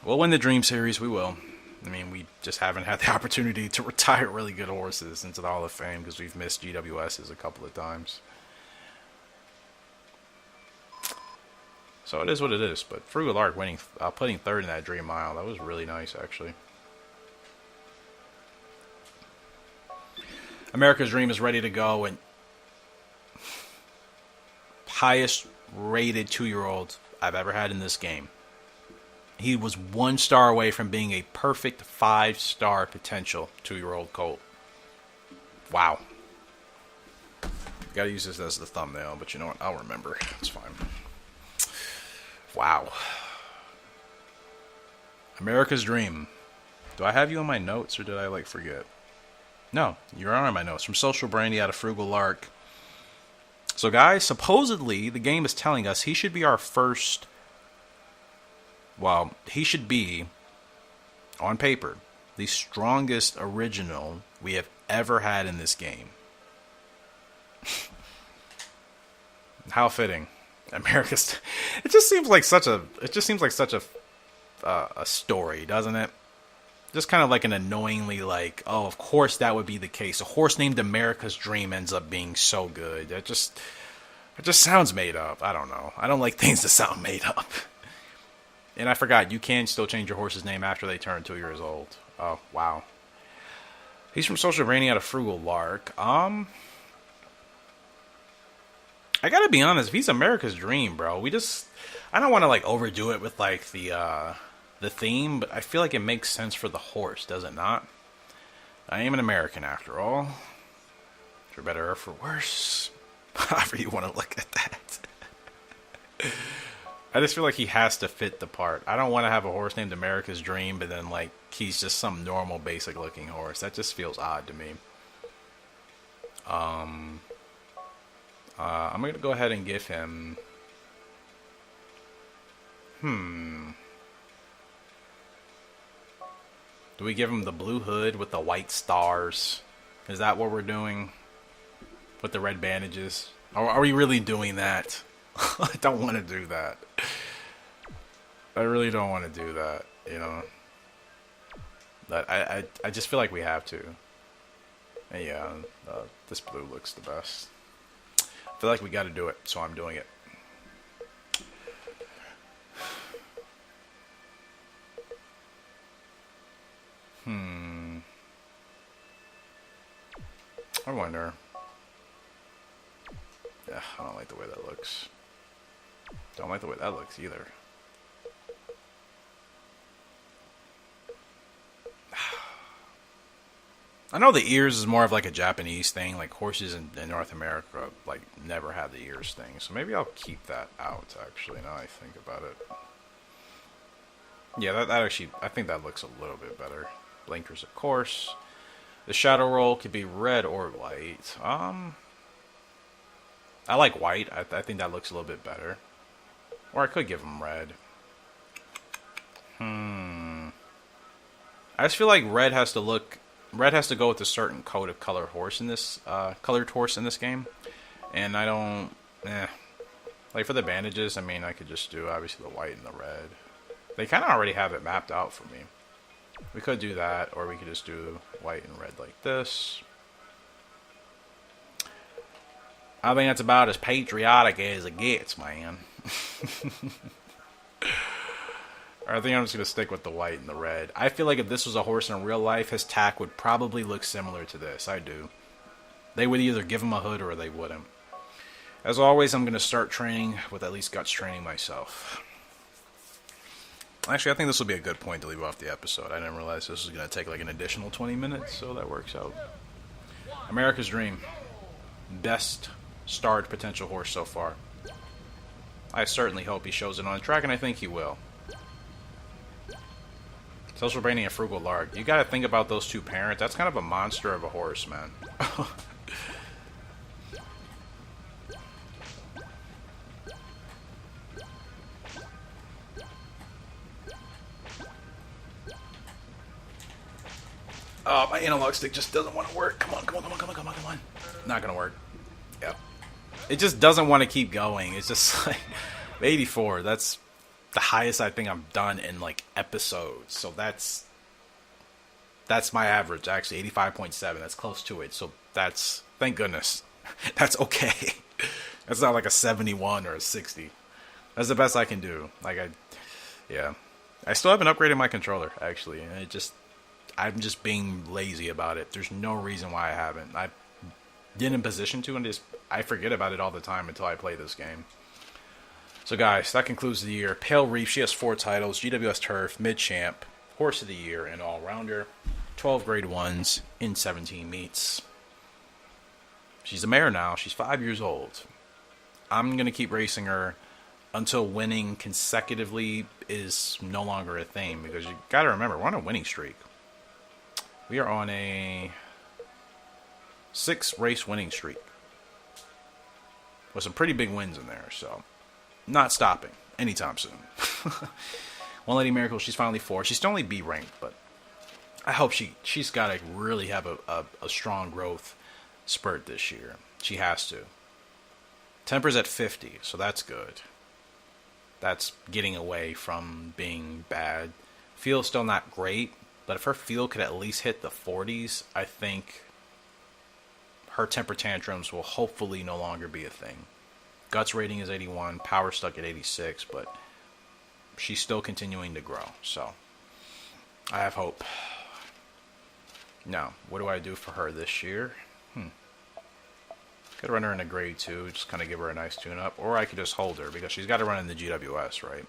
S1: We'll win the Dream Series. We will. I mean, we just haven't had the opportunity to retire really good horses into the Hall of Fame because we've missed GWSs a couple of times. So it is what it is. But Frugal Lark putting 3rd in that Dream Mile, that was really nice, actually. America's Dream is ready to go, and highest rated 2-year-old I've ever had in this game. He was 1 star away from being a perfect 5-star potential 2-year-old colt. Wow. Gotta use this as the thumbnail, but you know what? I'll remember. It's fine. Wow. America's Dream. Do I have you on my notes, or did I, like, forget? No, you're on my notes. From Social Brandy out of Frugal Lark. So, guys, supposedly, the game is telling us he should be our first... Well, he should be, on paper, the strongest original we have ever had in this game. How fitting. America's... It just seems like such a... a story, doesn't it? Just kind of like an annoyingly like, oh, of course that would be the case. A horse named America's Dream ends up being so good. It just sounds made up. I don't know. I don't like things that sound made up. And I forgot, you can still change your horse's name after they turn 2 years old. Oh, wow. He's from Social Brainy out of Frugal Lark. I gotta be honest, if he's America's dream, bro, I don't want to like overdo it with like the theme, but I feel like it makes sense for the horse, does it not? I am an American after all. For better or for worse. However you want to look at that. I just feel like he has to fit the part. I don't want to have a horse named America's Dream, but then like he's just some normal, basic looking horse. That just feels odd to me. I'm gonna go ahead and give him. Do we give him the blue hood with the white stars? Is that what we're doing? With the red bandages? Are we really doing that? I don't want to do that. I really don't want to do that, you know. But I just feel like we have to. And yeah, this blue looks the best. I feel like we got to do it, so I'm doing it. I wonder. Yeah, I don't like the way that looks. Don't like the way that looks either. I know the ears is more of like a Japanese thing. Like horses in North America, like never have the ears thing. So maybe I'll keep that out. Actually, now I think about it. Yeah, that actually, I think that looks a little bit better. Blinkers, of course. The shadow roll could be red or white. I like white. I think that looks a little bit better. Or I could give him red. I just feel like red has to go with a certain coat of colored horse in this game. And I don't, like for the bandages, I mean, I could just do obviously the white and the red. They kind of already have it mapped out for me. We could do that, or we could just do white and red like this. I think that's about as patriotic as it gets, man. I think I'm just going to stick with the white and the red. I feel like if this was a horse in real life, his tack would probably look similar to this. I do. They would either give him a hood or they wouldn't. As always, I'm going to start training with at least guts training myself. Actually, I think this will be a good point to leave off the episode. I didn't realize this was going to take like an additional 20 minutes, so that works out. America's Dream. Best starred potential horse so far. I certainly hope he shows it on the track, and I think he will. Social Branding and Frugal Lard. You gotta think about those two parents. That's kind of a monster of a horse, man. Oh, my analog stick just doesn't want to work. Come on, come on, come on, come on, come on, come on. Not gonna work. Yep. It just doesn't want to keep going. It's just like 84. That's the highest I think I've done in like episodes. So that's my average actually, 85.7. That's close to it. So that's, thank goodness. That's okay. That's not like a 71 or a 60. That's the best I can do. Yeah. I still haven't upgraded my controller actually, and I'm just being lazy about it. There's no reason why I haven't. I didn't in position to, and I forget about it all the time until I play this game. So guys, that concludes the year. Pale Reef, she has 4 titles: GWS Turf, Mid Champ, Horse of the Year, and All Rounder. 12 Grade 1s in 17 meets. She's a mare now. She's 5 years old. I'm gonna keep racing her until winning consecutively is no longer a thing, because you gotta remember, we're on a winning streak. We are on a 6-race winning streak with some pretty big wins in there, so not stopping anytime soon. One Lady Miracle, she's finally 4. She's still only B ranked, but I hope she's got to really have a strong growth spurt this year. She has to. Temper's at 50, so that's good. That's getting away from being bad. Feel's still not great, but if her feel could at least hit the 40s, I think her temper tantrums will hopefully no longer be a thing. Guts rating is 81, power stuck at 86, but she's still continuing to grow, so I have hope. Now, what do I do for her this year? Could run her in a grade 2, just kind of give her a nice tune-up. Or I could just hold her, because she's got to run in the GWS, right?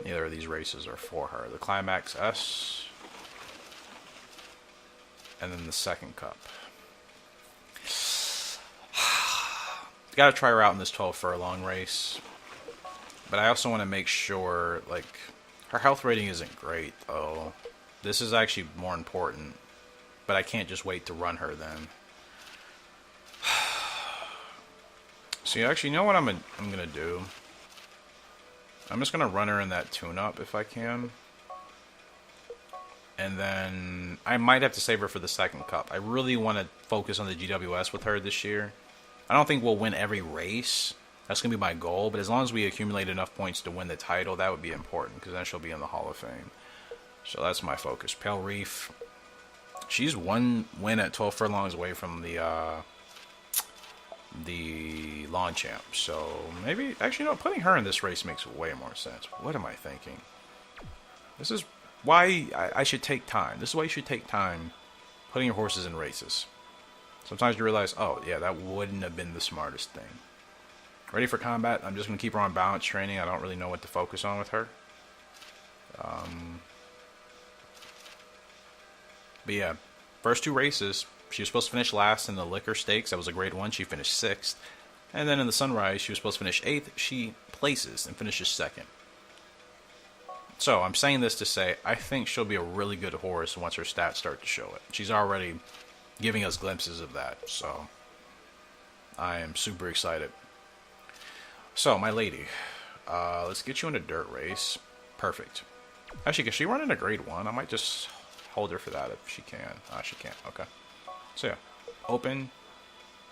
S1: Neither of these races are for her. The Climax S, and then the second cup. Got to try her out in this 12 furlong race. But I also want to make sure, like, her health rating isn't great, though. This is actually more important. But I can't just wait to run her then. See, actually, you know what I'm gonna do? I'm just gonna run her in that tune-up if I can. And then I might have to save her for the second cup. I really want to focus on the GWS with her this year. I don't think we'll win every race. That's going to be my goal. But as long as we accumulate enough points to win the title, that would be important. Because then she'll be in the Hall of Fame. So that's my focus. Pale Reef. She's one win at 12 furlongs away from the lawn champ. So maybe... Actually, no. Putting her in this race makes way more sense. What am I thinking? This is why I should take time. This is why you should take time putting your horses in races. Sometimes you realize, oh, yeah, that wouldn't have been the smartest thing. Ready for combat. I'm just going to keep her on balance training. I don't really know what to focus on with her. But yeah, first two races, she was supposed to finish last in the Liquor Stakes. That was a grade 1. She finished 6th. And then in the Sunrise, she was supposed to finish 8th. She places and finishes 2nd. So I'm saying this to say, I think she'll be a really good horse once her stats start to show it. She's already giving us glimpses of that, so I am super excited. So, my lady, let's get you in a dirt race. Perfect. Actually, can she run in a grade 1? I might just hold her for that if she can. She can't. Okay. So, yeah. Open.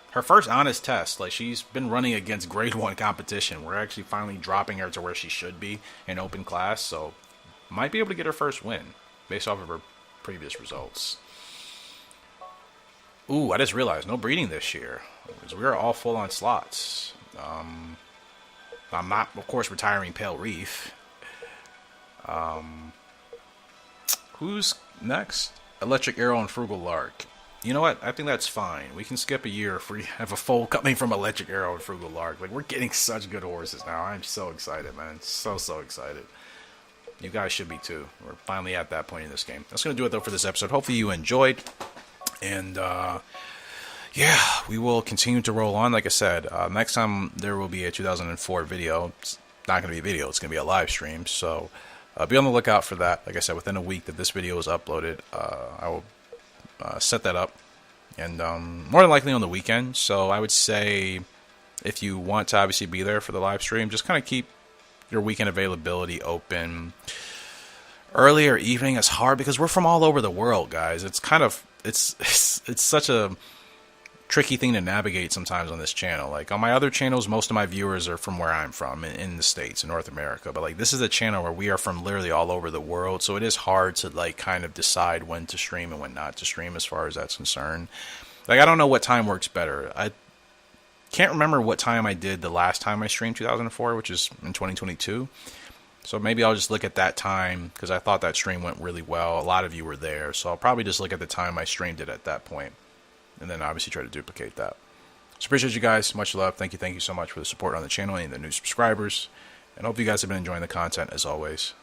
S1: Her first honest test. Like, she's been running against grade 1 competition. We're actually finally dropping her to where she should be in open class, so might be able to get her first win based off of her previous results. Ooh, I just realized, no breeding this year. We're all full on slots. I'm not, of course, retiring Pale Reef. Who's next? Electric Arrow and Frugal Lark. You know what? I think that's fine. We can skip a year if we have a foal coming from Electric Arrow and Frugal Lark. Like, we're getting such good horses now. I'm so excited, man. So excited. You guys should be too. We're finally at that point in this game. That's going to do it, though, for this episode. Hopefully you enjoyed. And, yeah, we will continue to roll on. Like I said, next time there will be a 2004 video. It's not going to be a video. It's going to be a live stream. So be on the lookout for that. Like I said, within a week that this video is uploaded, I will set that up. And more than likely on the weekend. So I would say if you want to obviously be there for the live stream, just kind of keep your weekend availability open. Early or evening is hard because we're from all over the world, guys. It's kind of... It's such a tricky thing to navigate sometimes on this channel. Like, on my other channels, most of my viewers are from where I'm from, in the States, in North America. But, like, this is a channel where we are from literally all over the world. So it is hard to, like, kind of decide when to stream and when not to stream as far as that's concerned. Like, I don't know what time works better. I can't remember what time I did the last time I streamed 2004, which is in 2022. So maybe I'll just look at that time, because I thought that stream went really well. A lot of you were there, so I'll probably just look at the time I streamed it at that point, and then obviously try to duplicate that. So appreciate you guys. Much love. Thank you so much for the support on the channel and the new subscribers. And hope you guys have been enjoying the content as always.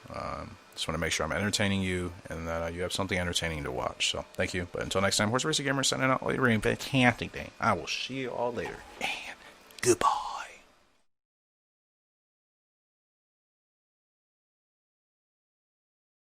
S1: Just want to make sure I'm entertaining you and that you have something entertaining to watch. So thank you. But until next time, Horse Racing Gamer signing out. Later, fantastic day. I will see you all later. And goodbye.